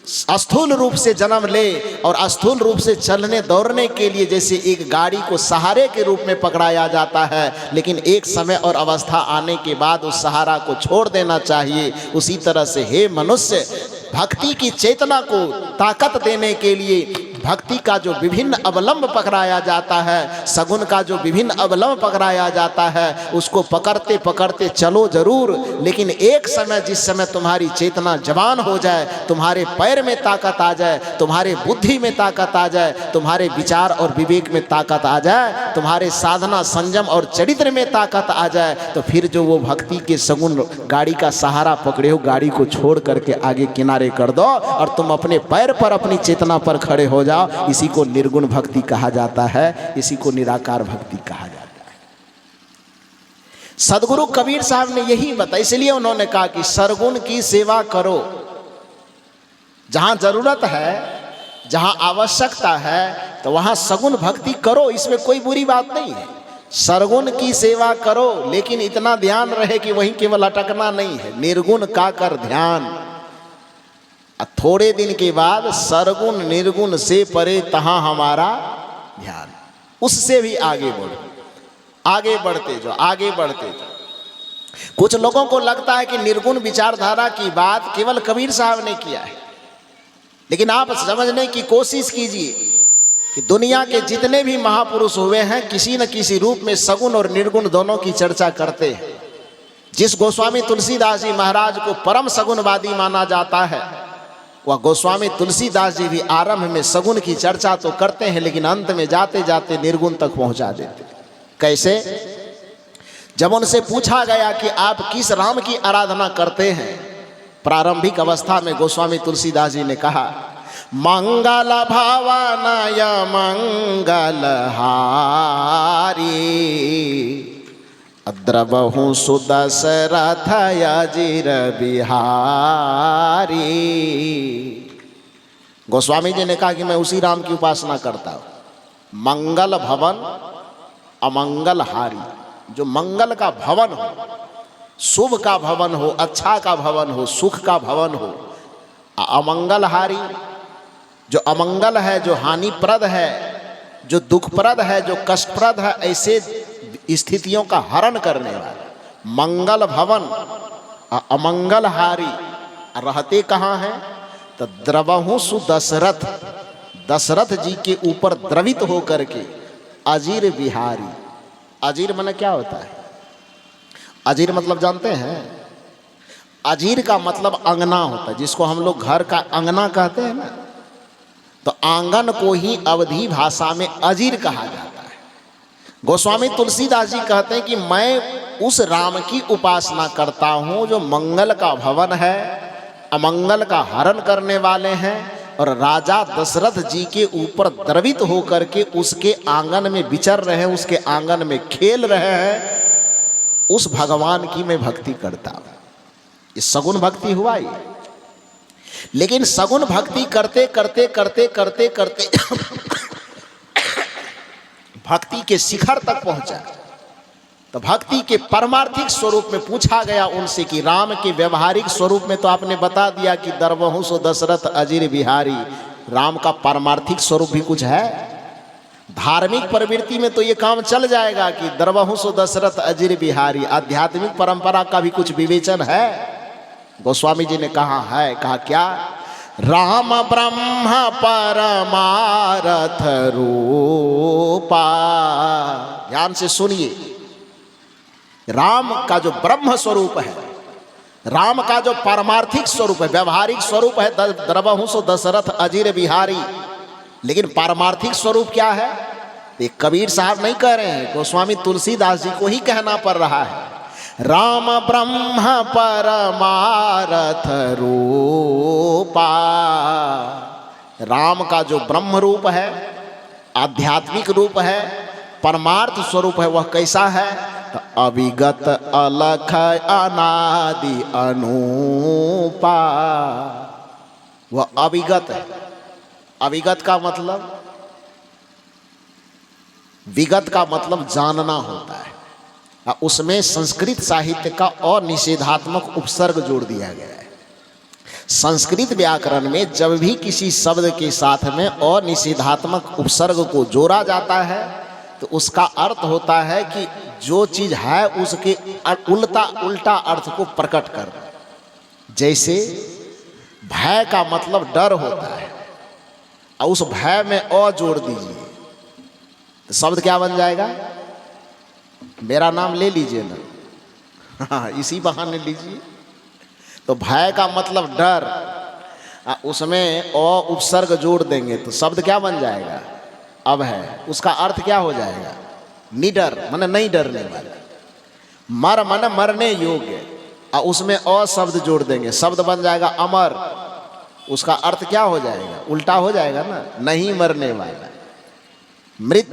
स्थूल रूप से जन्म ले और स्थूल रूप से चलने दौड़ने के लिए जैसे एक गाड़ी को सहारे के रूप में पकड़ाया जाता है, लेकिन एक समय और अवस्था आने के बाद उस सहारा को छोड़ देना चाहिए। उसी तरह से हे मनुष्य, भक्ति की चेतना को ताकत देने के लिए, भक्ति का जो विभिन्न अवलंब पकड़ाया जाता है, सगुन का जो विभिन्न अवलंब पकड़ाया जाता है, उसको पकड़ते पकड़ते चलो जरूर, लेकिन एक समय जिस समय तुम्हारी चेतना जवान हो जाए, तुम्हारे पैर में ताकत आ जाए, तुम्हारे बुद्धि में ताकत आ जाए, तुम्हारे विचार और विवेक में ताकत आ जाए, तुम्हारे साधना संयम और चरित्र में ताकत आ जाए, तो फिर जो वो भक्ति के सगुन गाड़ी का सहारा पकड़े हो, गाड़ी को छोड़ करके आगे किनारे कर दो और तुम अपने पैर पर, अपनी चेतना पर खड़े हो जाओ। इसी को निर्गुण भक्ति कहा जाता है, इसी को निराकार भक्ति कहा जाता है। सदगुरु कबीर साहब ने यही बताया, इसलिए उन्होंने कहा कि सरगुण की सेवा करो। जहां जरूरत है, जहां आवश्यकता है, तो वहां सगुण भक्ति करो, इसमें कोई बुरी बात नहीं है। सरगुण की सेवा करो, लेकिन इतना ध्यान रहे कि वहीं केवल अटकना नहीं है, निर्गुण का कर ध्यान। थोड़े दिन के बाद सरगुण निर्गुण से परे तहां हमारा ध्यान, उससे भी आगे बढ़ो, आगे बढ़ते जाओ, आगे बढ़ते जाओ। कुछ लोगों को लगता है कि निर्गुण विचारधारा की बात केवल कबीर साहब ने किया है, लेकिन आप समझने की कोशिश कीजिए कि दुनिया के जितने भी महापुरुष हुए हैं, किसी न किसी रूप में सगुण और निर्गुण दोनों की चर्चा करते हैं। जिस गोस्वामी तुलसीदास जी महाराज को परम सगुणवादी माना जाता है, वह गोस्वामी तुलसीदास जी भी आरंभ में सगुण की चर्चा तो करते हैं, लेकिन अंत में जाते जाते निर्गुण तक पहुंचा देते। कैसे? जब उनसे पूछा गया कि आप किस राम की आराधना करते हैं, प्रारंभिक अवस्था में गोस्वामी तुलसीदास जी ने कहा, मंगल भवनय मंगल हारी, द्रवहु सुदशरथ अजिर बिहारी। गोस्वामी जी ने कहा कि मैं उसी राम की उपासना करता हूं। मंगल भवन अमंगल हारी, जो मंगल का भवन हो, शुभ का भवन हो, अच्छा का भवन हो, सुख का भवन हो। अमंगल हारी, जो अमंगल है, जो हानिप्रद है, जो दुखप्रद है, जो कष्टप्रद है, ऐसे स्थितियों का हरण करने वाला। मंगल भवन अमंगल हारी, रहते कहाँ हैं? तो द्रवहु सुदशरथ, दशरथ जी के ऊपर द्रवित होकर के अजीर बिहारी। अजीर माने क्या होता है? अजीर मतलब जानते हैं? अजीर का मतलब अंगना होता है, जिसको हम लोग घर का अंगना कहते हैं ना, तो आंगन को ही अवधी भाषा में अजीर कहा जाता है। गोस्वामी तुलसीदास जी कहते हैं कि मैं उस राम की उपासना करता हूं जो मंगल का भवन है, अमंगल का हरण करने वाले हैं, और राजा दशरथ जी के ऊपर द्रवित होकर के उसके आंगन में विचर रहे हैं, उसके आंगन में खेल रहे हैं। उस भगवान की मैं भक्ति करता हूं। ये सगुण भक्ति हुआ ये। लेकिन सगुण भक्ति करते करते करते करते करते भक्ति के शिखर तक पहुंचा, तो भक्ति के परमार्थिक स्वरूप में पूछा गया उनसे कि राम के व्यवहारिक स्वरूप में तो आपने बता दिया कि द्रवहु सो दशरथ अजिर बिहारी, राम का परमार्थिक स्वरूप भी कुछ है? धार्मिक प्रवृत्ति में तो ये काम चल जाएगा कि द्रवहु सो दशरथ अजिर बिहारी, आध्यात्मिक परंपरा का भी कुछ विवेचन है? गोस्वामी जी ने कहा है। कहा क्या? राम ब्रह्म परमारथ रूपा। ध्यान से सुनिए, राम का जो ब्रह्म स्वरूप है, राम का जो पारमार्थिक स्वरूप है, व्यवहारिक स्वरूप है द्रवहु सो दशरथ अजिर बिहारी, लेकिन पारमार्थिक स्वरूप क्या है? ये कबीर साहब नहीं कह रहे हैं, गोस्वामी तुलसीदास जी को ही कहना पड़ रहा है। राम ब्रह्म परमारथ रूपा। राम का जो ब्रह्म रूप है, आध्यात्मिक रूप है, परमार्थ स्वरूप है, वह कैसा है? तो अविगत अलख अनादि अनूपा। वह अविगत है। अविगत का मतलब, विगत का मतलब जानना होता है। उसमें संस्कृत साहित्य का और निषेधात्मक उपसर्ग जोड़ दिया गया है। संस्कृत व्याकरण में जब भी किसी शब्द के साथ में और निषेधात्मक उपसर्ग को जोड़ा जाता है तो उसका अर्थ होता है कि जो चीज है उसके उल्टा अर्थ को प्रकट करना। जैसे भय का मतलब डर होता है, और उस भय में अ जोड़ दीजिए तो शब्द क्या बन जाएगा? मेरा नाम ले लीजिए ना। हाँ, इसी बहाने लीजिए। तो भय का मतलब डर, उसमें अ उपसर्ग जोड़ देंगे तो शब्द क्या बन जाएगा? अब है। उसका अर्थ क्या हो जाएगा? निडर, माने नहीं डरने वाला। मर माने मरने योग्य, और उसमें अ शब्द जोड़ देंगे, शब्द बन जाएगा अमर। उसका अर्थ क्या हो जाएगा? उल्टा हो जाएगा ना, नहीं मरने वाला। मृत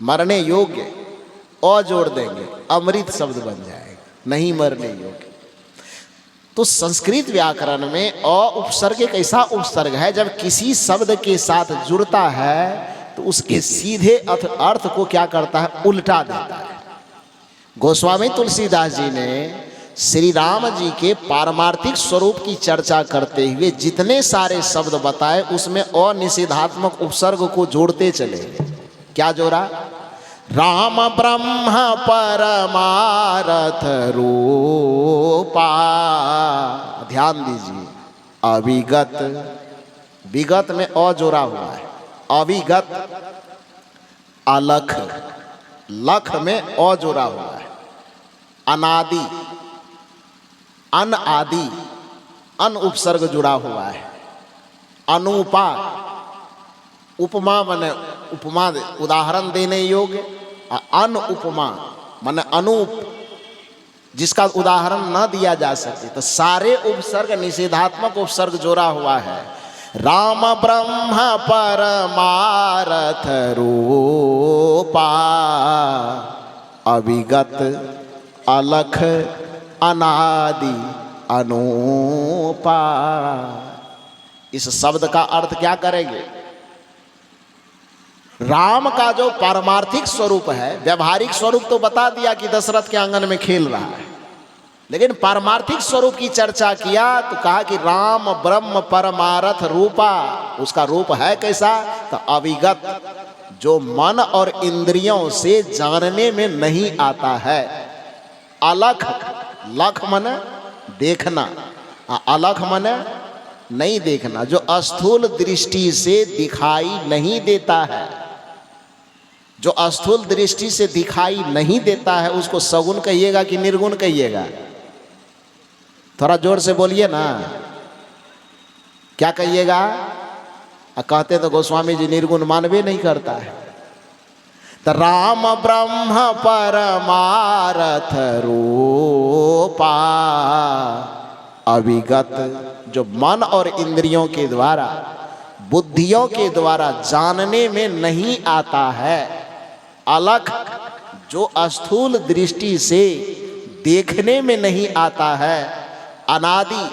मरने योग्य, अ जोड़ देंगे, अमृत शब्द बन जाएगा, नहीं मरने योग्य। तो संस्कृत व्याकरण में अ उपसर्ग एक ऐसा उपसर्ग है जब किसी शब्द के साथ जुड़ता है तो उसके सीधे अर्थ को क्या करता है? उल्टा देता है। गोस्वामी तुलसीदास जी ने श्री राम जी के पारमार्थिक स्वरूप की चर्चा करते हुए जितने सारे शब्द बताए उसमें अनिषेधात्मक उपसर्ग को जोड़ते चले। क्या जोड़ा? राम ब्रह्म परमारथ रूपा। ध्यान दीजिए, अविगत, विगत में अ जोड़ा हुआ है, अविगत। अलख, लख में अ जोड़ा हुआ है। अनादि, अन आदि, अन उपसर्ग जुड़ा हुआ है। अनुपा, उपमा माने उपमा उदाहरण देने योग्य, अन उपमा माने अनूप, जिसका उदाहरण न दिया जा सके। तो सारे उपसर्ग निषेधात्मक उपसर्ग जोड़ा हुआ है। राम ब्रह्म परमारथ रूपा, अविगत, अलख, अनादि, अनुपा। इस शब्द का अर्थ क्या करेंगे? राम का जो पारमार्थिक स्वरूप है, व्यावहारिक स्वरूप तो बता दिया कि दशरथ के आंगन में खेल रहा है, लेकिन पारमार्थिक स्वरूप की चर्चा किया तो कहा कि राम ब्रह्म परमारथ रूपा। उसका रूप है कैसा? तो अविगत, जो मन और इंद्रियों से जानने में नहीं आता है। अलख, लख माने देखना, अलख माने नहीं देखना, जो स्थूल दृष्टि से दिखाई नहीं देता है। जो स्थूल दृष्टि से दिखाई नहीं देता है उसको सगुण कहिएगा कि निर्गुण कहिएगा? थोड़ा जोर से बोलिए ना, क्या कहिएगा? कहते तो गोस्वामी जी निर्गुण मानवे नहीं करता है। तो राम ब्रह्म परमारथ रूपा, अविगत, जो मन और इंद्रियों के द्वारा, बुद्धियों के द्वारा जानने में नहीं आता है। अलख, जो स्थूल दृष्टि से देखने में नहीं आता है। अनादि,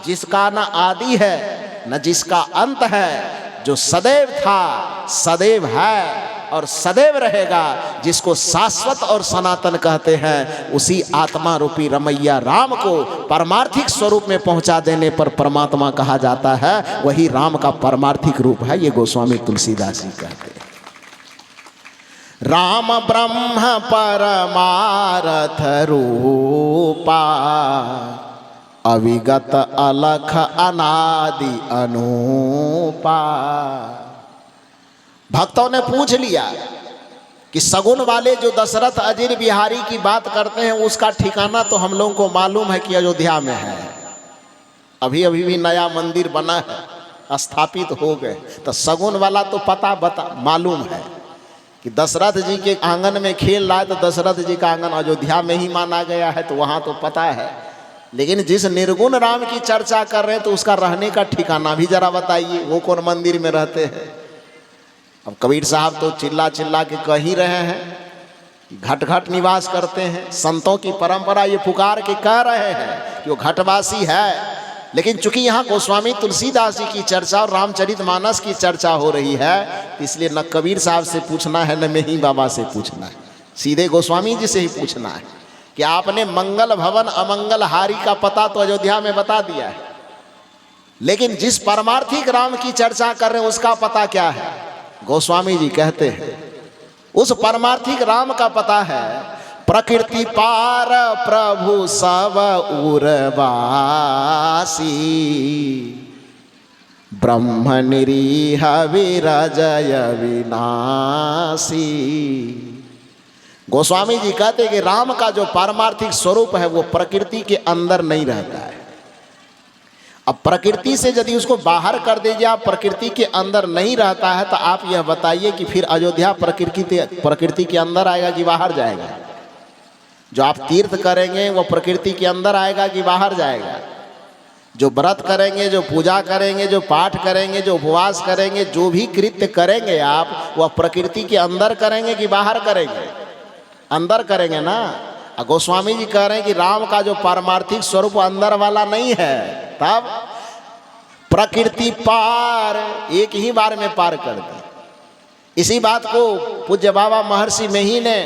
जिसका न आदि है न जिसका अंत है, जो सदैव था, सदैव है और सदैव रहेगा, जिसको शाश्वत और सनातन कहते हैं, उसी आत्मा रूपी रमैया राम को परमार्थिक स्वरूप में पहुंचा देने पर परमात्मा कहा जाता है। वही राम का परमार्थिक रूप है, ये गोस्वामी तुलसीदास जी कहते हैं। राम ब्रह्म परमारथ रूपा, अविगत, अलख, अनादि, अनुपा। भक्तों ने पूछ लिया कि सगुन वाले जो दशरथ अजीर बिहारी की बात करते हैं उसका ठिकाना तो हम लोगों को मालूम है कि अयोध्या में है। अभी अभी भी नया मंदिर बना है, स्थापित हो गए। तो सगुन वाला तो पता मालूम है कि दशरथ जी के आंगन में खेल रहा है, तो दशरथ जी का आंगन अयोध्या में ही माना गया है, तो वहाँ तो पता है। लेकिन जिस निर्गुण राम की चर्चा कर रहे हैं तो उसका रहने का ठिकाना भी जरा बताइए, वो कौन मंदिर में रहते हैं? अब कबीर साहब तो चिल्ला चिल्ला के कह ही रहे हैं, घट घट निवास करते हैं। संतों की परंपरा ये पुकार के कह रहे हैं कि वो घटवासी है। लेकिन चूंकि यहाँ गोस्वामी तुलसीदास जी की चर्चा और रामचरितमानस की चर्चा हो रही है, इसलिए न कबीर साहब से पूछना है न मेही बाबा से पूछना है, सीधे गोस्वामी जी से ही पूछना है कि आपने मंगल भवन अमंगल हारी का पता तो अयोध्या में बता दिया है, लेकिन जिस परमार्थिक राम की चर्चा कर रहे हैं उसका पता क्या है? गोस्वामी जी कहते हैं उस परमार्थिक राम का पता है प्रकृति पार प्रभु सब उर्वासी। ब्रह्म निरीह विरजय विनाशी। गोस्वामी जी कहते कि राम का जो पारमार्थिक स्वरूप है वो प्रकृति के अंदर नहीं रहता है। अब प्रकृति से यदि उसको बाहर कर दीजिए, आप प्रकृति के अंदर नहीं रहता है, तो आप यह बताइए कि फिर अयोध्या प्रकृति के अंदर आएगा कि बाहर जाएगा? जो आप तीर्थ करेंगे वो प्रकृति के अंदर आएगा कि बाहर जाएगा? जो व्रत करेंगे, जो पूजा करेंगे, जो पाठ करेंगे, जो उपवास करेंगे, जो भी कृत्य करेंगे आप, वह प्रकृति के अंदर करेंगे कि बाहर करेंगे? अंदर करेंगे ना। गोस्वामी जी कह रहे हैं कि राम का जो पारमार्थिक स्वरूप अंदर वाला नहीं है, तब प्रकृति पार एक ही बार में पार कर दी। इसी बात को पूज्य बाबा महर्षि मेही ने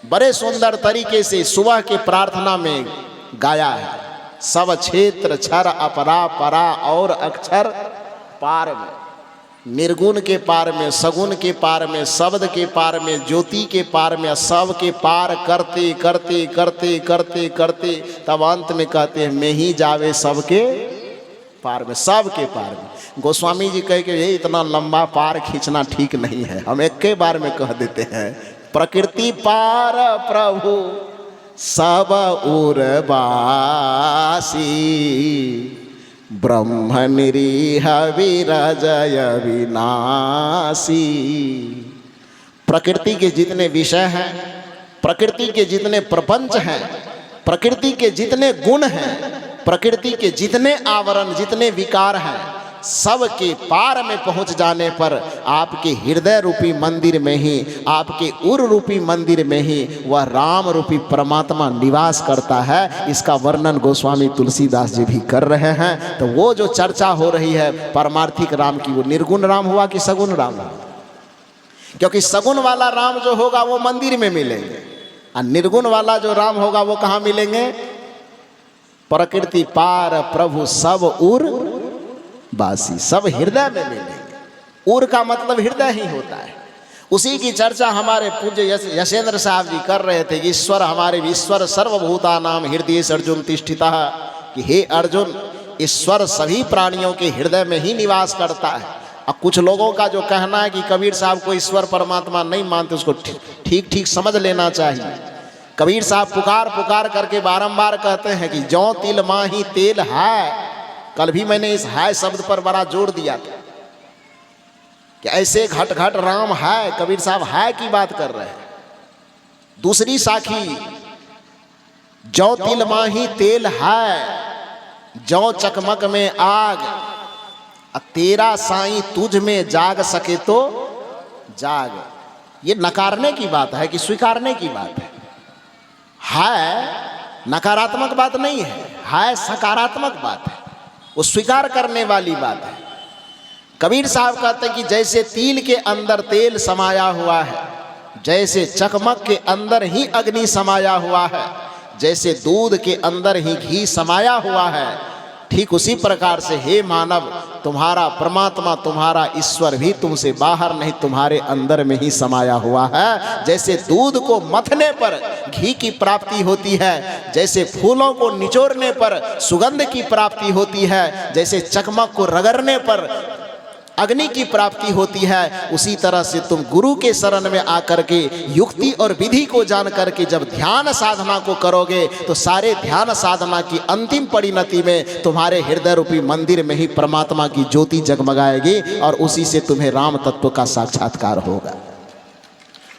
बड़े सुंदर तरीके से सुबह के प्रार्थना में गाया है। सब क्षेत्र क्षर अपरा परा और अक्षर पार में, निर्गुण के पार में, सगुण के पार में, शब्द के पार में, ज्योति के पार में, सब के पार करते करते करते करते करते तब अंत में कहते हैं मैं ही जावे सबके पार में, सब के पार में। गोस्वामी जी कहे कि ये इतना लंबा पार खींचना ठीक नहीं है, हम एक के बार में कह देते हैं प्रकृति पार प्रभु सब उर्वासी, ब्रह्म निरीह विरजय विनाशी। प्रकृति के जितने विषय हैं, प्रकृति के जितने प्रपंच हैं, प्रकृति के जितने गुण हैं, प्रकृति के जितने आवरण, जितने विकार हैं, सब के पार में पहुंच जाने पर आपके हृदय रूपी मंदिर में ही, आपके उर रूपी मंदिर में ही वह राम रूपी परमात्मा निवास करता है। इसका वर्णन गोस्वामी तुलसीदास जी भी कर रहे हैं। तो वो जो चर्चा हो रही है पारमार्थिक राम की, वो निर्गुण राम हुआ कि सगुण राम हुआ? क्योंकि सगुण वाला राम जो होगा वो मंदिर में मिलेंगे, और निर्गुण वाला जो राम होगा वो कहाँ मिलेंगे? प्रकृति पार प्रभु सब उर बासी, सब हृदय में मिलेंगे। उर का मतलब हृदय ही होता है। उसी की चर्चा हमारे पूज्य यशेंद्र साहब जी कर रहे थे कि ईश्वर हमारे ईश्वर सर्वभूतानां हृदय अर्जुन तिष्ठितः, कि हे अर्जुन ईश्वर सभी प्राणियों के हृदय में ही निवास करता है। अब कुछ लोगों का जो कहना है कि कबीर साहब को ईश्वर परमात्मा नहीं मानते, उसको ठीक ठीक समझ लेना चाहिए। कबीर साहब पुकार पुकार करके बारंबार कहते हैं कि जौ तिल माही तेल है। कल भी मैंने इस हाय शब्द पर बड़ा जोर दिया था कि ऐसे घट घट राम है। कबीर साहब हाय की बात कर रहे हैं। दूसरी साखी जौ तिल माही तेल है, जौ चकमक में आग, तेरा साईं तुझ में जाग सके तो जाग। ये नकारने की बात है कि स्वीकारने की बात है? है नकारात्मक बात नहीं है, है सकारात्मक बात है, वो स्वीकार करने वाली बात है। कबीर साहब कहते हैं कि जैसे तिल के अंदर तेल समाया हुआ है, जैसे चकमक के अंदर ही अग्नि समाया हुआ है, जैसे दूध के अंदर ही घी समाया हुआ है, ठीक उसी प्रकार से हे मानव तुम्हारा परमात्मा, तुम्हारा ईश्वर भी तुमसे बाहर नहीं, तुम्हारे अंदर में ही समाया हुआ है। जैसे दूध को मथने पर घी की प्राप्ति होती है, जैसे फूलों को निचोड़ने पर सुगंध की प्राप्ति होती है, जैसे चकमक को रगड़ने पर अग्नि की प्राप्ति होती है, उसी तरह से तुम गुरु के शरण में आकर के युक्ति और विधि को जान करके जब ध्यान साधना को करोगे तो सारे ध्यान साधना की अंतिम परिणति में तुम्हारे हृदय रूपी मंदिर में ही परमात्मा की ज्योति जगमगाएगी और उसी से तुम्हें राम तत्व का साक्षात्कार होगा,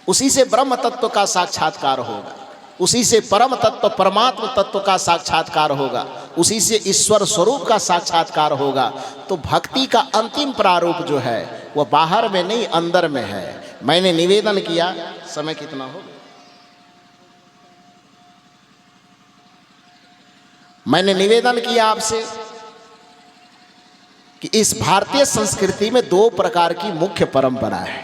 उसी से ब्रह्म तत्व का साक्षात्कार होगा, उसी से परम तत्व परमात्म तत्व का साक्षात्कार होगा, उसी से ईश्वर स्वरूप का साक्षात्कार होगा। तो भक्ति का अंतिम प्रारूप जो है वह बाहर में नहीं अंदर में है। मैंने निवेदन किया, समय कितना हो, मैंने निवेदन किया आपसे कि इस भारतीय संस्कृति में दो प्रकार की मुख्य परंपरा है।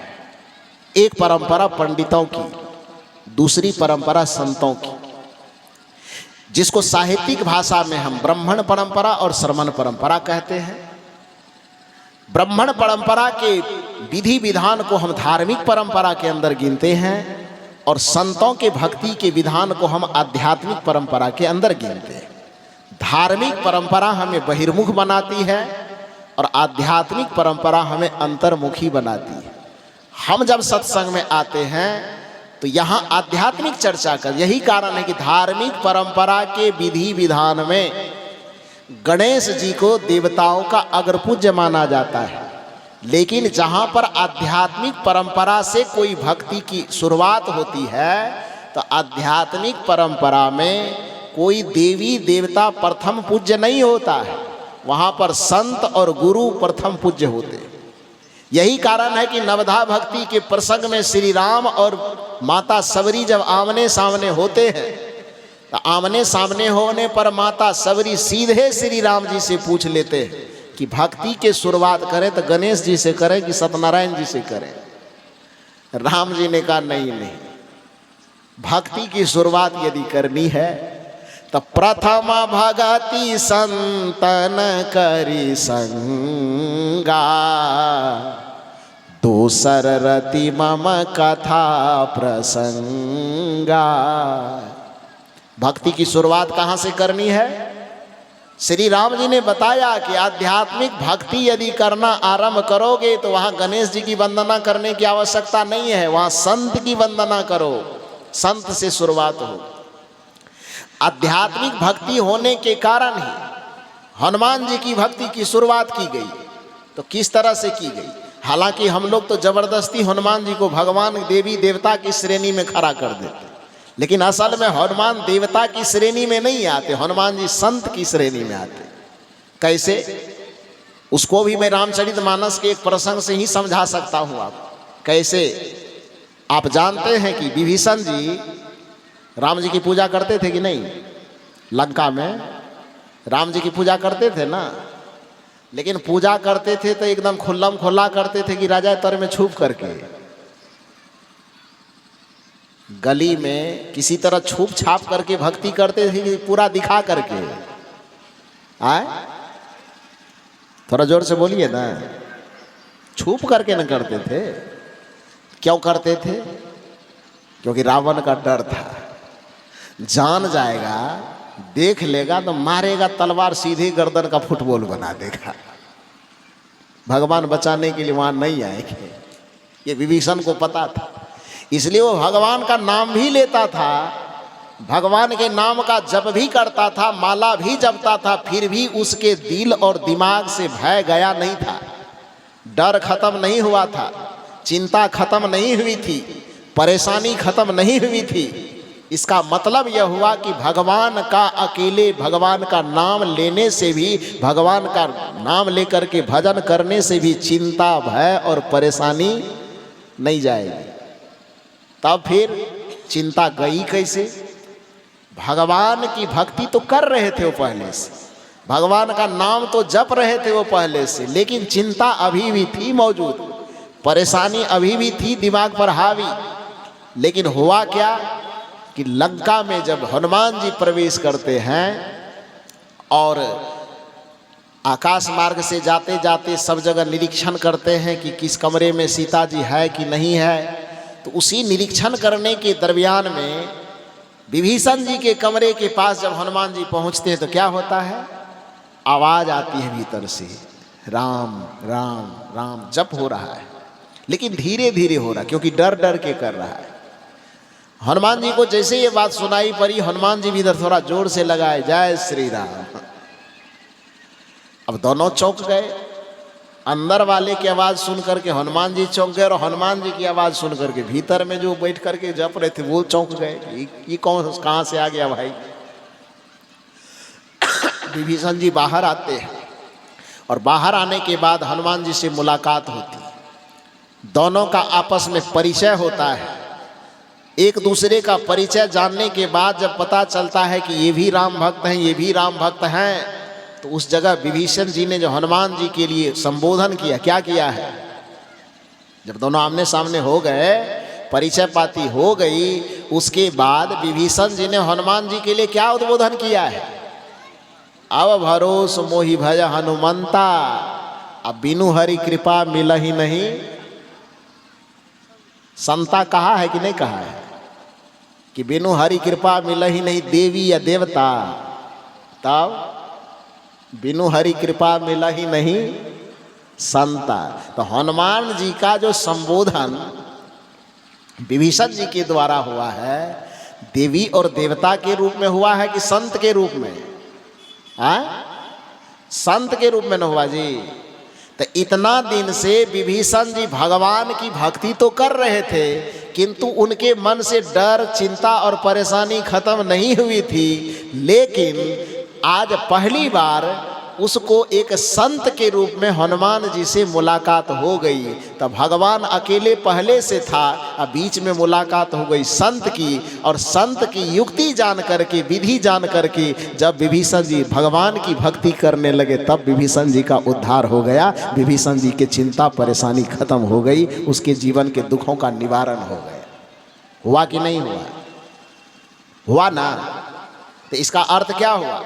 एक परंपरा पंडितों की, दूसरी परंपरा संतों की, जिसको साहित्यिक भाषा में हम ब्राह्मण परंपरा और श्रमण परंपरा कहते हैं। ब्राह्मण परंपरा के विधि विधान को हम धार्मिक परंपरा के अंदर गिनते हैं और संतों के भक्ति के विधान को हम आध्यात्मिक परंपरा के अंदर गिनते हैं। धार्मिक परंपरा हमें बहिर्मुख बनाती है और आध्यात्मिक परंपरा हमें अंतर्मुखी बनाती है। हम जब सत्संग में आते हैं तो यहाँ आध्यात्मिक चर्चा कर, यही कारण है कि धार्मिक परंपरा के विधि विधान में गणेश जी को देवताओं का अग्रपूज्य माना जाता है। लेकिन जहाँ पर आध्यात्मिक परंपरा से कोई भक्ति की शुरुआत होती है तो आध्यात्मिक परंपरा में कोई देवी देवता प्रथम पूज्य नहीं होता है, वहाँ पर संत और गुरु प्रथम पूज्य होते हैं। यही कारण है कि नवधा भक्ति के प्रसंग में श्री राम और माता सबरी जब आमने सामने होते हैं तो आमने सामने होने पर माता सबरी सीधे श्री राम जी से पूछ लेते हैं कि भक्ति के शुरुआत करें तो गणेश जी से करें कि सत्यनारायण जी से करें। राम जी ने कहा नहीं, भक्ति की शुरुआत यदि करनी है तो प्रथम भगति संतन करी संगा, दूसर रति मम कथा प्रसंगा। भक्ति की शुरुआत कहाँ से करनी है? श्री राम जी ने बताया कि आध्यात्मिक भक्ति यदि करना आरंभ करोगे तो वहाँ गणेश जी की वंदना करने की आवश्यकता नहीं है, वहाँ संत की वंदना करो, संत से शुरुआत हो। आध्यात्मिक भक्ति होने के कारण ही हनुमान जी की भक्ति की शुरुआत की गई। तो किस तरह से की गई? हालांकि हम लोग तो जबरदस्ती हनुमान जी को भगवान देवी देवता की श्रेणी में खड़ा कर देते, लेकिन असल में हनुमान देवता की श्रेणी में नहीं आते, हनुमान जी संत की श्रेणी में आते। कैसे? उसको भी मैं रामचरितमानस के एक प्रसंग से ही समझा सकता हूँ। आप कैसे? आप जानते हैं कि विभीषण जी राम जी की पूजा करते थे कि नहीं? लंका में राम जी की पूजा करते थे ना, लेकिन पूजा करते थे तो एकदम खुल्लम खुल्ला करते थे कि राजा तर में छुप करके, गली में किसी तरह छुप छाप करके भक्ति करते थे कि पूरा दिखा करके। आए थोड़ा जोर से बोलिए ना। छुप करके न करते थे। क्यों करते थे? क्योंकि रावण का डर था, जान जाएगा, देख लेगा तो मारेगा, तलवार सीधे गर्दन का फुटबॉल बना देगा। भगवान बचाने के लिए वहां नहीं आएंगे, ये विभीषण को पता था। इसलिए वो भगवान का नाम भी लेता था, भगवान के नाम का जप भी करता था, माला भी जपता था, फिर भी उसके दिल और दिमाग से भय गया नहीं था, डर खत्म नहीं हुआ था, चिंता खत्म नहीं हुई थी, परेशानी खत्म नहीं हुई थी। इसका मतलब यह हुआ कि भगवान का अकेले भगवान का नाम लेने से भी, भगवान का नाम लेकर के भजन करने से भी चिंता भय और परेशानी नहीं जाएगी। तब फिर चिंता गई कैसे? भगवान की भक्ति तो कर रहे थे वो पहले से, भगवान का नाम तो जप रहे थे वो पहले से, लेकिन चिंता अभी भी थी मौजूद, परेशानी अभी भी थी दिमाग पर हावी। लेकिन हुआ क्या कि लंका में जब हनुमान जी प्रवेश करते हैं और आकाश मार्ग से जाते जाते सब जगह निरीक्षण करते हैं कि किस कमरे में सीता जी है कि नहीं है, तो उसी निरीक्षण करने के दरमियान में विभीषण जी के कमरे के पास जब हनुमान जी पहुंचते हैं तो क्या होता है? आवाज आती है भीतर से, राम राम राम जप हो रहा है, लेकिन धीरे धीरे हो रहा है क्योंकि डर डर के कर रहा है। हनुमान जी को जैसे ये बात सुनाई पड़ी, हनुमान जी भी इधर थोड़ा जोर से लगाए, जय श्री राम। अब दोनों चौंक गए, अंदर वाले की आवाज सुन करके हनुमान जी चौंक गए और हनुमान जी की आवाज सुन करके भीतर में जो बैठ करके जप रहे थे वो चौंक गए। ये कौन कहाँ से आ गया भाई? विभीषण जी बाहर आते हैं और बाहर आने के बाद हनुमान जी से मुलाकात होती है, दोनों का आपस में परिचय होता है। एक दूसरे का परिचय जानने के बाद जब पता चलता है कि ये भी राम भक्त हैं, ये भी राम भक्त हैं, तो उस जगह विभीषण जी ने जो हनुमान जी के लिए संबोधन किया, क्या किया है? जब दोनों आमने सामने हो गए, परिचय पाती हो गई, उसके बाद विभीषण जी ने हनुमान जी के लिए क्या उद्बोधन किया है? अब भरोस मोहि भज हनुमंता, अब बिनु हरि कृपा मिल ही नहीं संता। कहा है कि नहीं कहा है कि बिनु हरि कृपा मिल ही नहीं देवी या देवता? तब बिनु हरि कृपा मिल ही नहीं संता। तो हनुमान जी का जो संबोधन विभीषण जी के द्वारा हुआ है, देवी और देवता के रूप में हुआ है कि संत के रूप में? संत के रूप में न हुआ जी। तो इतना दिन से विभीषण जी भगवान की भक्ति तो कर रहे थे, किंतु उनके मन से डर, चिंता और परेशानी खत्म नहीं हुई थी। लेकिन आज पहली बार उसको एक संत के रूप में हनुमान जी से मुलाकात हो गई। तब भगवान अकेले पहले से था, अब बीच में मुलाकात हो गई संत की, और संत की युक्ति जान करके, विधि जान करके जब विभीषण जी भगवान की भक्ति करने लगे, तब विभीषण जी का उद्धार हो गया। विभीषण जी के चिंता परेशानी खत्म हो गई, उसके जीवन के दुखों का निवारण हो गया। हुआ कि नहीं हुआ? हुआ ना। तो इसका अर्थ क्या हुआ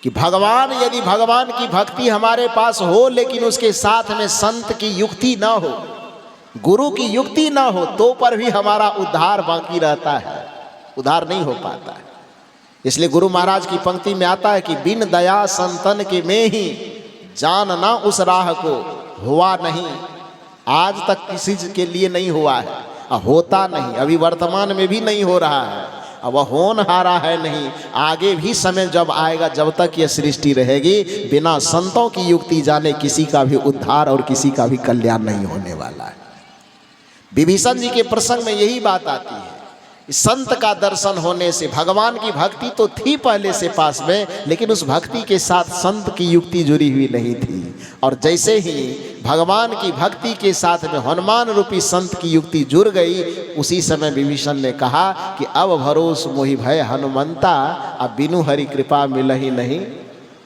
कि भगवान, यदि भगवान की भक्ति हमारे पास हो लेकिन उसके साथ में संत की युक्ति ना हो, गुरु की युक्ति ना हो, तो पर भी हमारा उद्धार बाकी रहता है, उद्धार नहीं हो पाता है। इसलिए गुरु महाराज की पंक्ति में आता है कि बिन दया संतन के में ही जानना उस राह को हुआ नहीं। आज तक किसी के लिए नहीं हुआ है, होता नहीं, अभी वर्तमान में भी नहीं हो रहा है, अब होनहारा है नहीं। आगे भी समय जब आएगा, जब तक ये सृष्टि रहेगी, बिना संतों की युक्ति जाने किसी का भी उद्धार और किसी का भी कल्याण नहीं होने वाला है। विभीषण जी के प्रसंग में यही बात आती है। संत का दर्शन होने से, भगवान की भक्ति तो थी पहले से पास में, लेकिन उस भक्ति के साथ संत की युक्ति जुड़ी हुई नहीं थी। और जैसे ही भगवान की भक्ति के साथ में हनुमान रूपी संत की युक्ति जुड़ गई, उसी समय विभीषण ने कहा कि अब भरोस मोहि भय हनुमंता, अब बिनु हरि कृपा मिलहि नहीं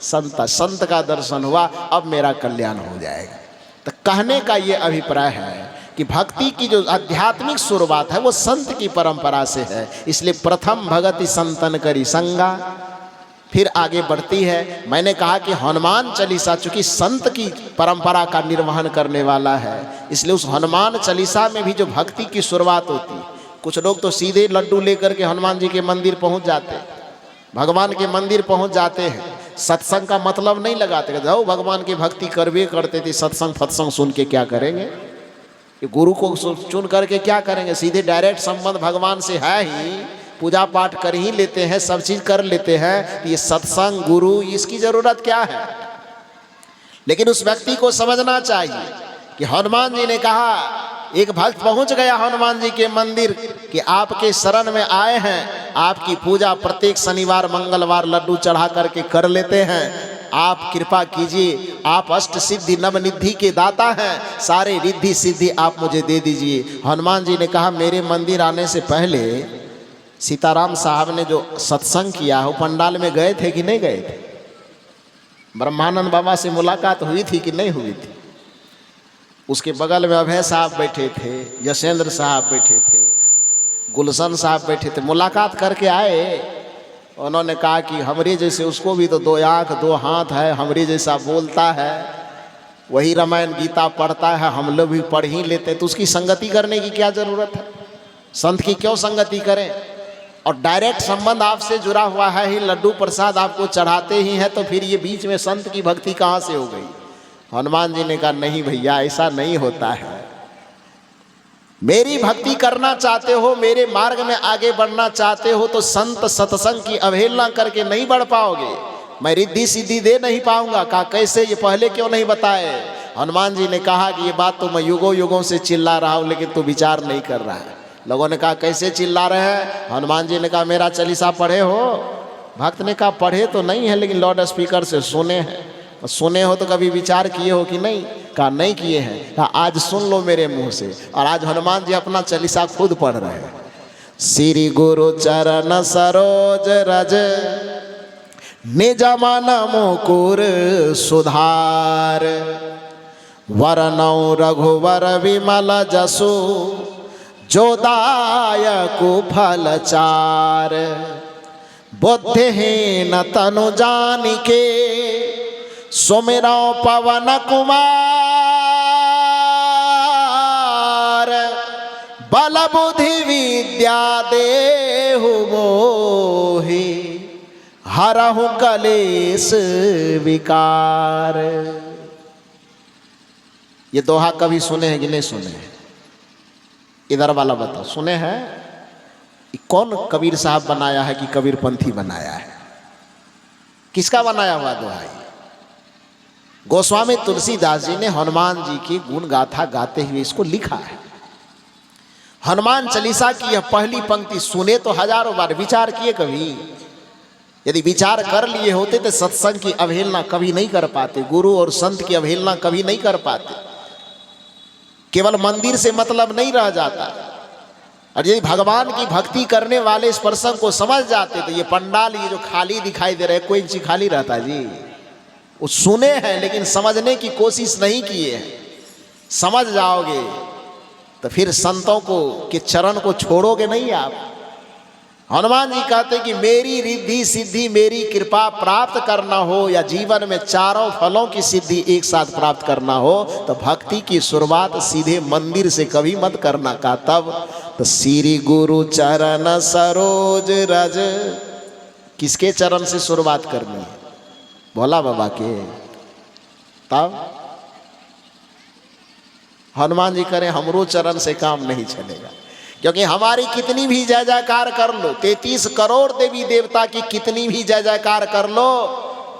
संता। संत का दर्शन हुआ, अब मेरा कल्याण हो जाएगा। तो कहने का ये अभिप्राय है कि भक्ति की जो आध्यात्मिक शुरुआत है वो संत की परंपरा से है। इसलिए प्रथम भगति संतन करी संगा, फिर आगे बढ़ती है। मैंने कहा कि हनुमान चालीसा चूंकि संत की परंपरा का निर्वहन करने वाला है, इसलिए उस हनुमान चालीसा में भी जो भक्ति की शुरुआत होती। कुछ लोग तो सीधे लड्डू लेकर के हनुमान जी के मंदिर पहुंच जाते, भगवान के मंदिर पहुंच जाते हैं, सत्संग का मतलब नहीं लगाते। जाओ भगवान की भक्ति करवे करते थे, सत्संग फत्संग सुन के क्या करेंगे, गुरु को चुन करके क्या करेंगे। सीधे डायरेक्ट संबंध भगवान से है ही, पूजा पाठ कर ही लेते हैं, सब चीज कर लेते हैं, ये सत्संग गुरु इसकी जरूरत क्या है। लेकिन उस व्यक्ति को समझना चाहिए कि हनुमान जी ने कहा, एक भक्त पहुंच गया हनुमान जी के मंदिर कि आपके शरण में आए हैं, आपकी पूजा प्रत्येक शनिवार मंगलवार लड्डू चढ़ा करके कर लेते हैं, आप कृपा कीजिए, आप अष्ट सिद्धि नवनिधि के दाता हैं, सारे रिद्धि सिद्धि आप मुझे दे दीजिए। हनुमान जी ने कहा, मेरे मंदिर आने से पहले सीताराम साहब ने जो सत्संग किया है, वो पंडाल में गए थे कि नहीं गए थे? ब्रह्मानंद बाबा से मुलाकात हुई थी कि नहीं हुई थी? उसके बगल में अभय साहब बैठे थे, यशेंद्र साहब बैठे थे, गुलशन साहब बैठे थे, मुलाकात करके आए। उन्होंने कहा कि हमरे जैसे उसको भी तो दो आँख दो हाथ है, हमरे जैसा बोलता है, वही रामायण गीता पढ़ता है, हम लोग भी पढ़ ही लेते हैं, तो उसकी संगति करने की क्या ज़रूरत है? संत की क्यों संगति करें? और डायरेक्ट संबंध आपसे जुड़ा हुआ है ही, लड्डू प्रसाद आपको चढ़ाते ही हैं, तो फिर ये बीच में संत की भक्ति कहाँ से हो गई? हनुमान जी ने कहा, नहीं भैया, ऐसा नहीं होता है। मेरी भक्ति करना चाहते हो, मेरे मार्ग में आगे बढ़ना चाहते हो, तो संत सत्संग की अवहेलना करके नहीं बढ़ पाओगे। मैं रिद्धि सिद्धि दे नहीं पाऊंगा। कहा कैसे, ये पहले क्यों नहीं बताए? हनुमान जी ने कहा कि ये बात तो मैं युगों युगों से चिल्ला रहा हूँ, लेकिन तू विचार नहीं कर रहा है। लोगों ने कहा कैसे चिल्ला रहे हैं? हनुमान जी ने कहा, मेरा चालीसा पढ़े हो? भक्त ने कहा, पढ़े तो नहीं है, लेकिन लाउड स्पीकर से सुने हैं। सुने हो तो कभी विचार किए हो कि नहीं? कहा नहीं किए हैं। कहा आज सुन लो मेरे मुंह से। और आज हनुमान जी अपना चालीसा खुद पढ़ रहे हैं। श्री गुरु चरण सरोज रज निज मन मुकुर सुधार, वरनौ रघुवर विमल जसु जो दायकु फल चार, बुद्धिहीन तनु जानिके सुमिरौ पवन कुमार, बल बुद्धि विद्या देहु मोहि, हरहु कलेश विकार। ये दोहा कभी सुने हैं कि नहीं सुने हैं? इधर वाला बताओ, सुने हैं? कौन कबीर साहब बनाया है कि कबीरपंथी बनाया है? किसका बनाया हुआ दोहा है? गोस्वामी तुलसीदास जी ने हनुमान जी की गुण गाथा गाते हुए इसको लिखा है। हनुमान चालीसा की यह पहली पंक्ति सुने तो हजारों बार, विचार किए कभी? यदि विचार कर लिए होते तो सत्संग की अवहेलना कभी नहीं कर पाते, गुरु और संत की अवहेलना कभी नहीं कर पाते। केवल मंदिर से मतलब नहीं रह जाता। और यदि भगवान की भक्ति करने वाले इस प्रसंग को समझ जाते तो ये पंडाल ये जो खाली दिखाई दे रहा है, कोई इंच खाली रहता जी? वो सुने हैं लेकिन समझने की कोशिश नहीं किए हैं। समझ जाओगे तो फिर संतों को के चरण को छोड़ोगे नहीं आप। हनुमान जी कहते कि मेरी रिद्धि सिद्धि मेरी कृपा प्राप्त करना हो या जीवन में चारों फलों की सिद्धि एक साथ प्राप्त करना हो तो भक्ति की शुरुआत सीधे मंदिर से कभी मत करना। का तब तो श्री गुरु चरण सरोज रज, किसके चरण से शुरुआत करनी है? भोला बाबा के। तब हनुमान जी करें हमरो चरण से काम नहीं चलेगा, क्योंकि हमारी कितनी भी जय जयकार कर लो, 33 करोड़ देवी देवता की कितनी भी जय जयकार कर लो,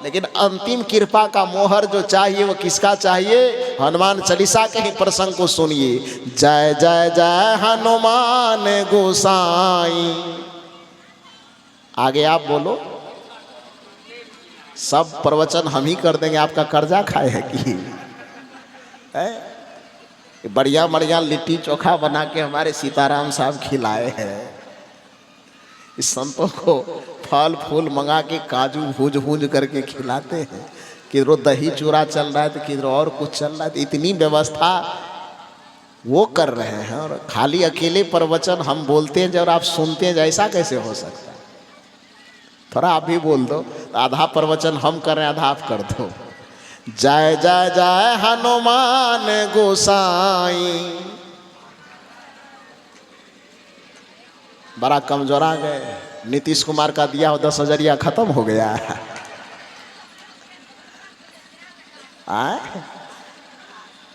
लेकिन अंतिम कृपा का मोहर जो चाहिए वो किसका चाहिए? हनुमान चालीसा के ही प्रसंग को सुनिए। जय जय जय हनुमान गोसाई। आगे आप बोलो, सब प्रवचन हम ही कर देंगे, आपका कर्जा खाए है कि? बढ़िया बढ़िया लिट्टी चोखा बना के हमारे सीताराम साहब खिलाए हैं। इस संतों को फल फूल मंगा के काजू भूज भूज करके खिलाते हैं। किधरों दही चूड़ा चल रहा है तो किधरों और कुछ चल रहा है, तो इतनी व्यवस्था वो कर रहे हैं और खाली अकेले प्रवचन हम बोलते हैं जब आप सुनते हैं, ऐसा कैसे हो सकता है? थोड़ा आप भी बोल दो, आधा प्रवचन हम कर रहे हैं, आधा आप कर दो। जय जय जय हनुमान गोसाई। बड़ा कमजोरा गए। नीतीश कुमार का दिया हो 10,000 खत्म हो गया है।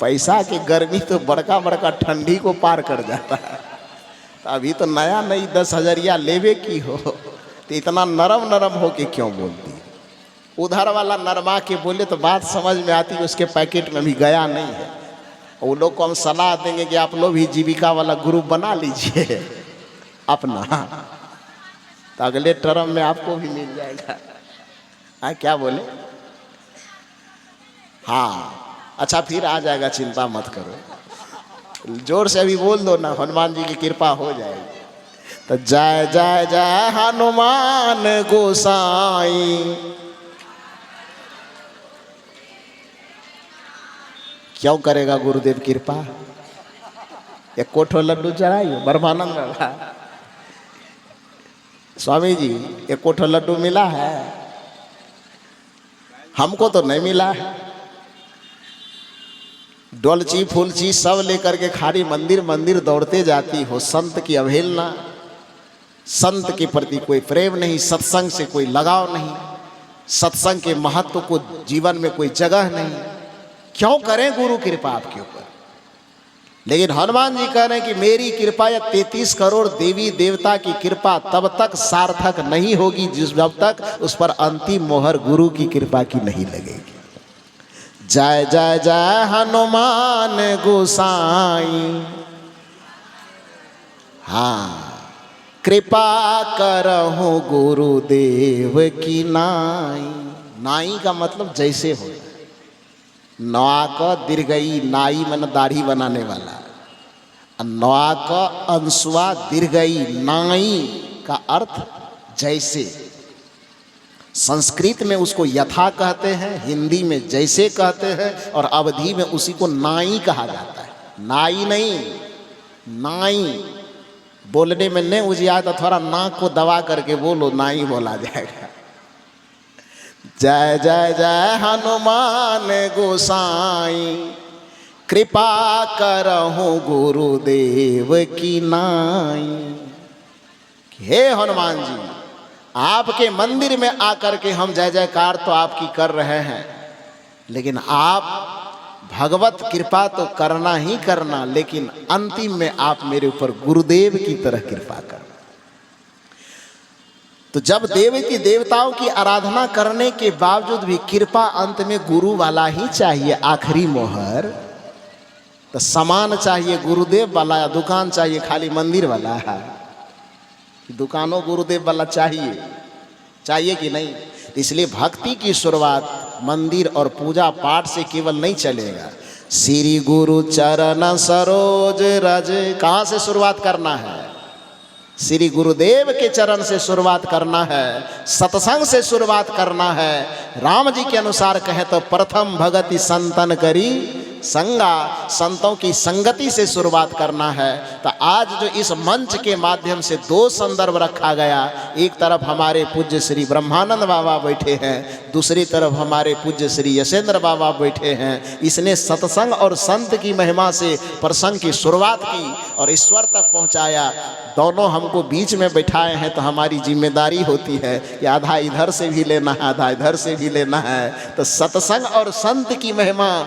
पैसा की गर्मी तो बड़का बड़का ठंडी को पार कर जाता है। तो अभी तो नया नई 10,000 लेवे की हो तो इतना नरम नरम हो के क्यों बोलती? उधर वाला नरमा के बोले तो बात समझ में आती है, उसके पैकेट में भी गया नहीं है। वो लोग को हम सलाह देंगे कि आप लोग भी जीविका वाला ग्रुप बना लीजिए अपना, तो अगले टर्म में आपको भी मिल जाएगा। हाँ क्या बोले? हाँ अच्छा फिर आ जाएगा, चिंता मत करो। जोर से अभी बोल दो ना, हनुमान जी की कृपा हो जाएगी। तो जय जय जय हनुमान गोसाई। क्यों करेगा गुरुदेव कृपा? एक कोठो लड्डू चढ़ाइए ब्रह्मानंद बाबा। स्वामी जी एक कोठो लड्डू मिला है? हमको तो नहीं मिला है। डोलची फूलची सब लेकर के खाली मंदिर मंदिर दौड़ते जाती हो। संत की अवहेलना, संत के प्रति कोई प्रेम नहीं, सत्संग से कोई लगाव नहीं, सत्संग के महत्व को जीवन में कोई जगह नहीं। क्यों करें गुरु कृपा आपके ऊपर? लेकिन हनुमान जी कह रहे हैं कि मेरी कृपा या 33 करोड़ देवी देवता की कृपा तब तक सार्थक नहीं होगी जब तक उस पर अंतिम मोहर गुरु की कृपा की नहीं लगेगी। जय जय जय हनुमान गोसाई। हाँ, कृपा करहु गुरुदेव की नाई। नाई का मतलब जैसे हो, नवा का दीर्घई, नाई मन दाढ़ी बनाने वाला, नवा का अंशुआ दीर्घई, नाई का अर्थ जैसे। संस्कृत में उसको यथा कहते हैं, हिंदी में जैसे कहते हैं, और अवधी में उसी को नाई कहा जाता है। नाई नहीं, नाई बोलने में नहीं उजिया तो थोड़ा नाक को दबा करके बोलो, नाई बोला जाएगा। जय जय जय हनुमान गोसाई। कृपा करहु गुरुदेव की नाई। हे हनुमान जी, आपके मंदिर में आकर के हम जय जयकार तो आपकी कर रहे हैं, लेकिन आप भगवत कृपा तो करना ही करना, लेकिन अंतिम में आप मेरे ऊपर गुरुदेव की तरह कृपा करना। तो जब देवी देवताओं की आराधना करने के बावजूद भी कृपा अंत में गुरु वाला ही चाहिए, आखिरी मोहर, तो सामान चाहिए गुरुदेव वाला या दुकान चाहिए खाली मंदिर वाला है? दुकानों गुरुदेव वाला चाहिए कि नहीं? इसलिए भक्ति की शुरुआत मंदिर और पूजा पाठ से केवल नहीं चलेगा। श्री गुरु चरण सरोज रज, कहाँ से शुरुआत करना है? श्री गुरुदेव के चरण से शुरुआत करना है, सत्संग से शुरुआत करना है। राम जी के अनुसार कहे तो प्रथम भगति संतन करी संगा, संतों की संगति से शुरुआत करना है। तो आज जो इस मंच के माध्यम से दो संदर्भ रखा गया, एक तरफ हमारे पूज्य श्री ब्रह्मानंद बाबा बैठे हैं, दूसरी तरफ हमारे पूज्य श्री यशेंद्र बाबा बैठे हैं। इसने सत्संग और संत की महिमा से प्रसंग की शुरुआत की और ईश्वर तक पहुंचाया। दोनों हमको बीच में बैठाए हैं, तो हमारी जिम्मेदारी होती है कि आधा इधर से भी लेना है, आधा इधर से भी लेना है। तो सत्संग और संत की महिमा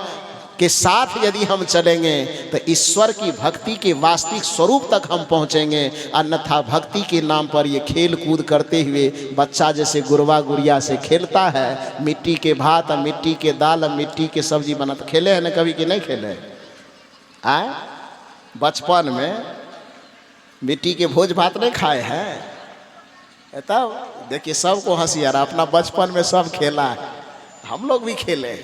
के साथ यदि हम चलेंगे तो ईश्वर की भक्ति के वास्तविक स्वरूप तक हम पहुंचेंगे। अन्यथा भक्ति के नाम पर ये खेल कूद करते हुए बच्चा जैसे गुरवा गुड़िया से खेलता है, मिट्टी के भात, मिट्टी के दाल, मिट्टी के सब्जी बनाता। खेले हैं ना कभी कि नहीं खेले? आए बचपन में मिट्टी के भोज भात नहीं खाए हैं? तब देखिए सबको हंसी आ रहा, अपना बचपन में सब खेला है, हम लोग भी खेले।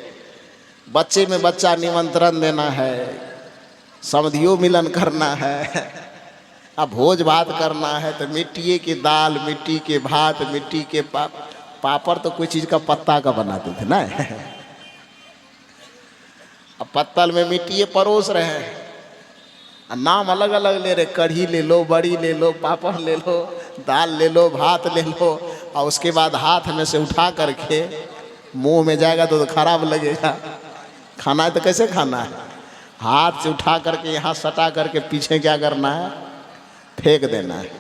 बच्चे में बच्चा निमंत्रण देना है, समधियों मिलन करना है, अब भोज भात करना है, तो मिट्टी की दाल, मिट्टी के भात, मिट्टी के पापड़ तो कोई चीज़ का पत्ता का बनाते थे ना। अब पत्तल में मिट्टी परोस रहे हैं, नाम अलग अलग ले रहे, कढ़ी ले लो, बड़ी ले लो, पापड़ ले लो, दाल ले लो, भात ले लो, और उसके बाद हाथ में से उठा करके मुंह में जाएगा तो खराब लगेगा। खाना है तो कैसे खाना है? हाथ से उठा करके यहाँ सटा करके पीछे क्या करना है? फेंक देना है।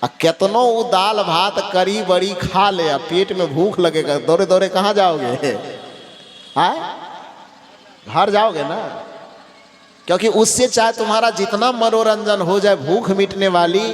और कितनों वो दाल भात करी बड़ी खा ले, पेट में भूख लगेगा, दौड़े दौड़े कहाँ जाओगे? हाँ घर जाओगे ना, क्योंकि उससे चाहे तुम्हारा जितना मनोरंजन हो जाए, भूख मिटने वाली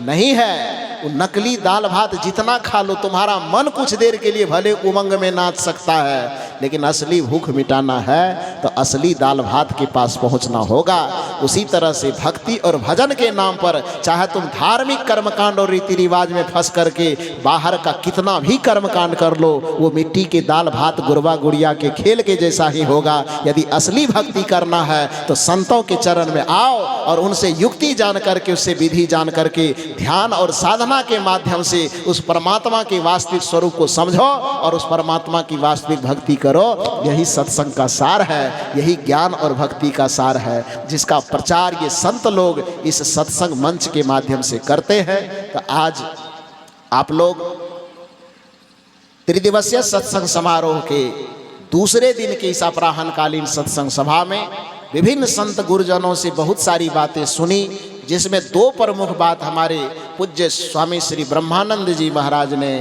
नहीं है। वो नकली दाल भात जितना खा लो, तुम्हारा मन कुछ देर के लिए भले उमंग में नाच सकता है, लेकिन असली भूख मिटाना है तो असली दाल भात के पास पहुंचना होगा। उसी तरह से भक्ति और भजन के नाम पर चाहे तुम धार्मिक कर्मकांड और रीति रिवाज में फंस करके बाहर का कितना भी कर्मकांड कर लो, वो मिट्टी के दाल भात गुरबा गुड़िया के खेल के जैसा ही होगा। यदि असली भक्ति करना है तो संतों के चरण में आओ और उनसे युक्ति जान करके, उससे विधि जान करके, ध्यान और साधना के माध्यम से उस परमात्मा के वास्तविक स्वरूप को समझो और उस परमात्मा की वास्तविक भक्ति करो। यही सत्संग का सार है, यही ज्ञान और भक्ति का सार है, जिसका प्रचार ये संत लोग इस सत्संग मंच के माध्यम से करते हैं। तो आज आप लोग त्रिदिवसीय सत्संग समारोह के दूसरे दिन के इस अपराह्नकालीन सत्संग सभा में विभिन्न संत गुरुजनों से बहुत सारी बातें सुनी, जिसमें दो प्रमुख बात हमारे पूज्य स्वामी श्री ब्रह्मानंद जी महाराज ने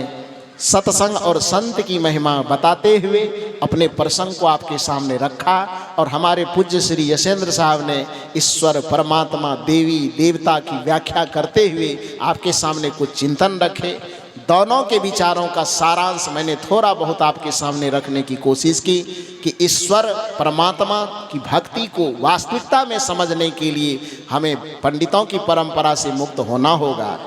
सत्संग और संत की महिमा बताते हुए अपने प्रसंग को आपके सामने रखा, और हमारे पूज्य श्री यशेंद्र साहब ने ईश्वर परमात्मा देवी देवता की व्याख्या करते हुए आपके सामने कुछ चिंतन रखे। दोनों के विचारों का सारांश मैंने थोड़ा बहुत आपके सामने रखने की कोशिश की कि ईश्वर परमात्मा की भक्ति को वास्तविकता में समझने के लिए हमें पंडितों की परंपरा से मुक्त होना होगा,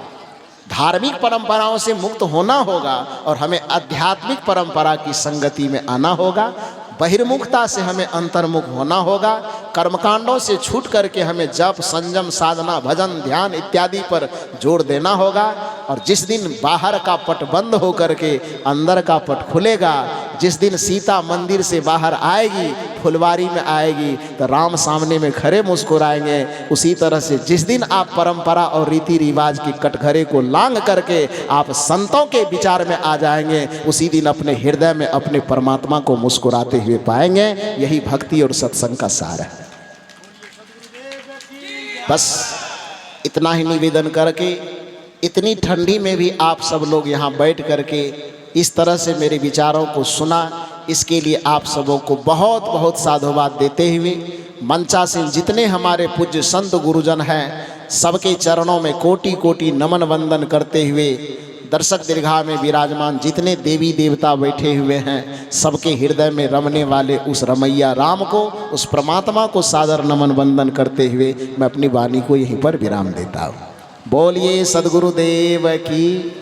धार्मिक परंपराओं से मुक्त होना होगा, और हमें आध्यात्मिक परंपरा की संगति में आना होगा। बहिर्मुखता से हमें अंतर्मुख होना होगा। कर्मकांडों से छूट करके हमें जप, संयम, साधना, भजन, ध्यान इत्यादि पर जोर देना होगा। और जिस दिन बाहर का पट बंद हो करके अंदर का पट खुलेगा, जिस दिन सीता मंदिर से बाहर आएगी, फुलवारी में आएगी, तो राम सामने में खड़े मुस्कुराएंगे। उसी तरह से जिस दिन आप परंपरा और रीति रिवाज की कटघरे को लांघ करके आप संतों के विचार में आ जाएंगे, उसी दिन अपने हृदय में अपने परमात्मा को मुस्कुराते हुए पाएंगे। यही भक्ति और सत्संग का सार है। बस इतना ही निवेदन करके, इतनी ठंडी में भी आप सब लोग यहाँ बैठ करके इस तरह से मेरे विचारों को सुना, इसके लिए आप सबों को बहुत बहुत साधुवाद देते हुए मंचासीन जितने हमारे पूज्य संत गुरुजन हैं सबके चरणों में कोटि कोटि नमन वंदन करते हुए दर्शक दीर्घा में विराजमान जितने देवी देवता बैठे हुए हैं सबके हृदय में रमने वाले उस रमैया राम को, उस परमात्मा को सादर नमन वंदन करते हुए मैं अपनी वाणी को यहीं पर विराम देता हूँ। बोलिए सद्गुरुदेव की।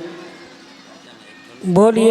बोलिए।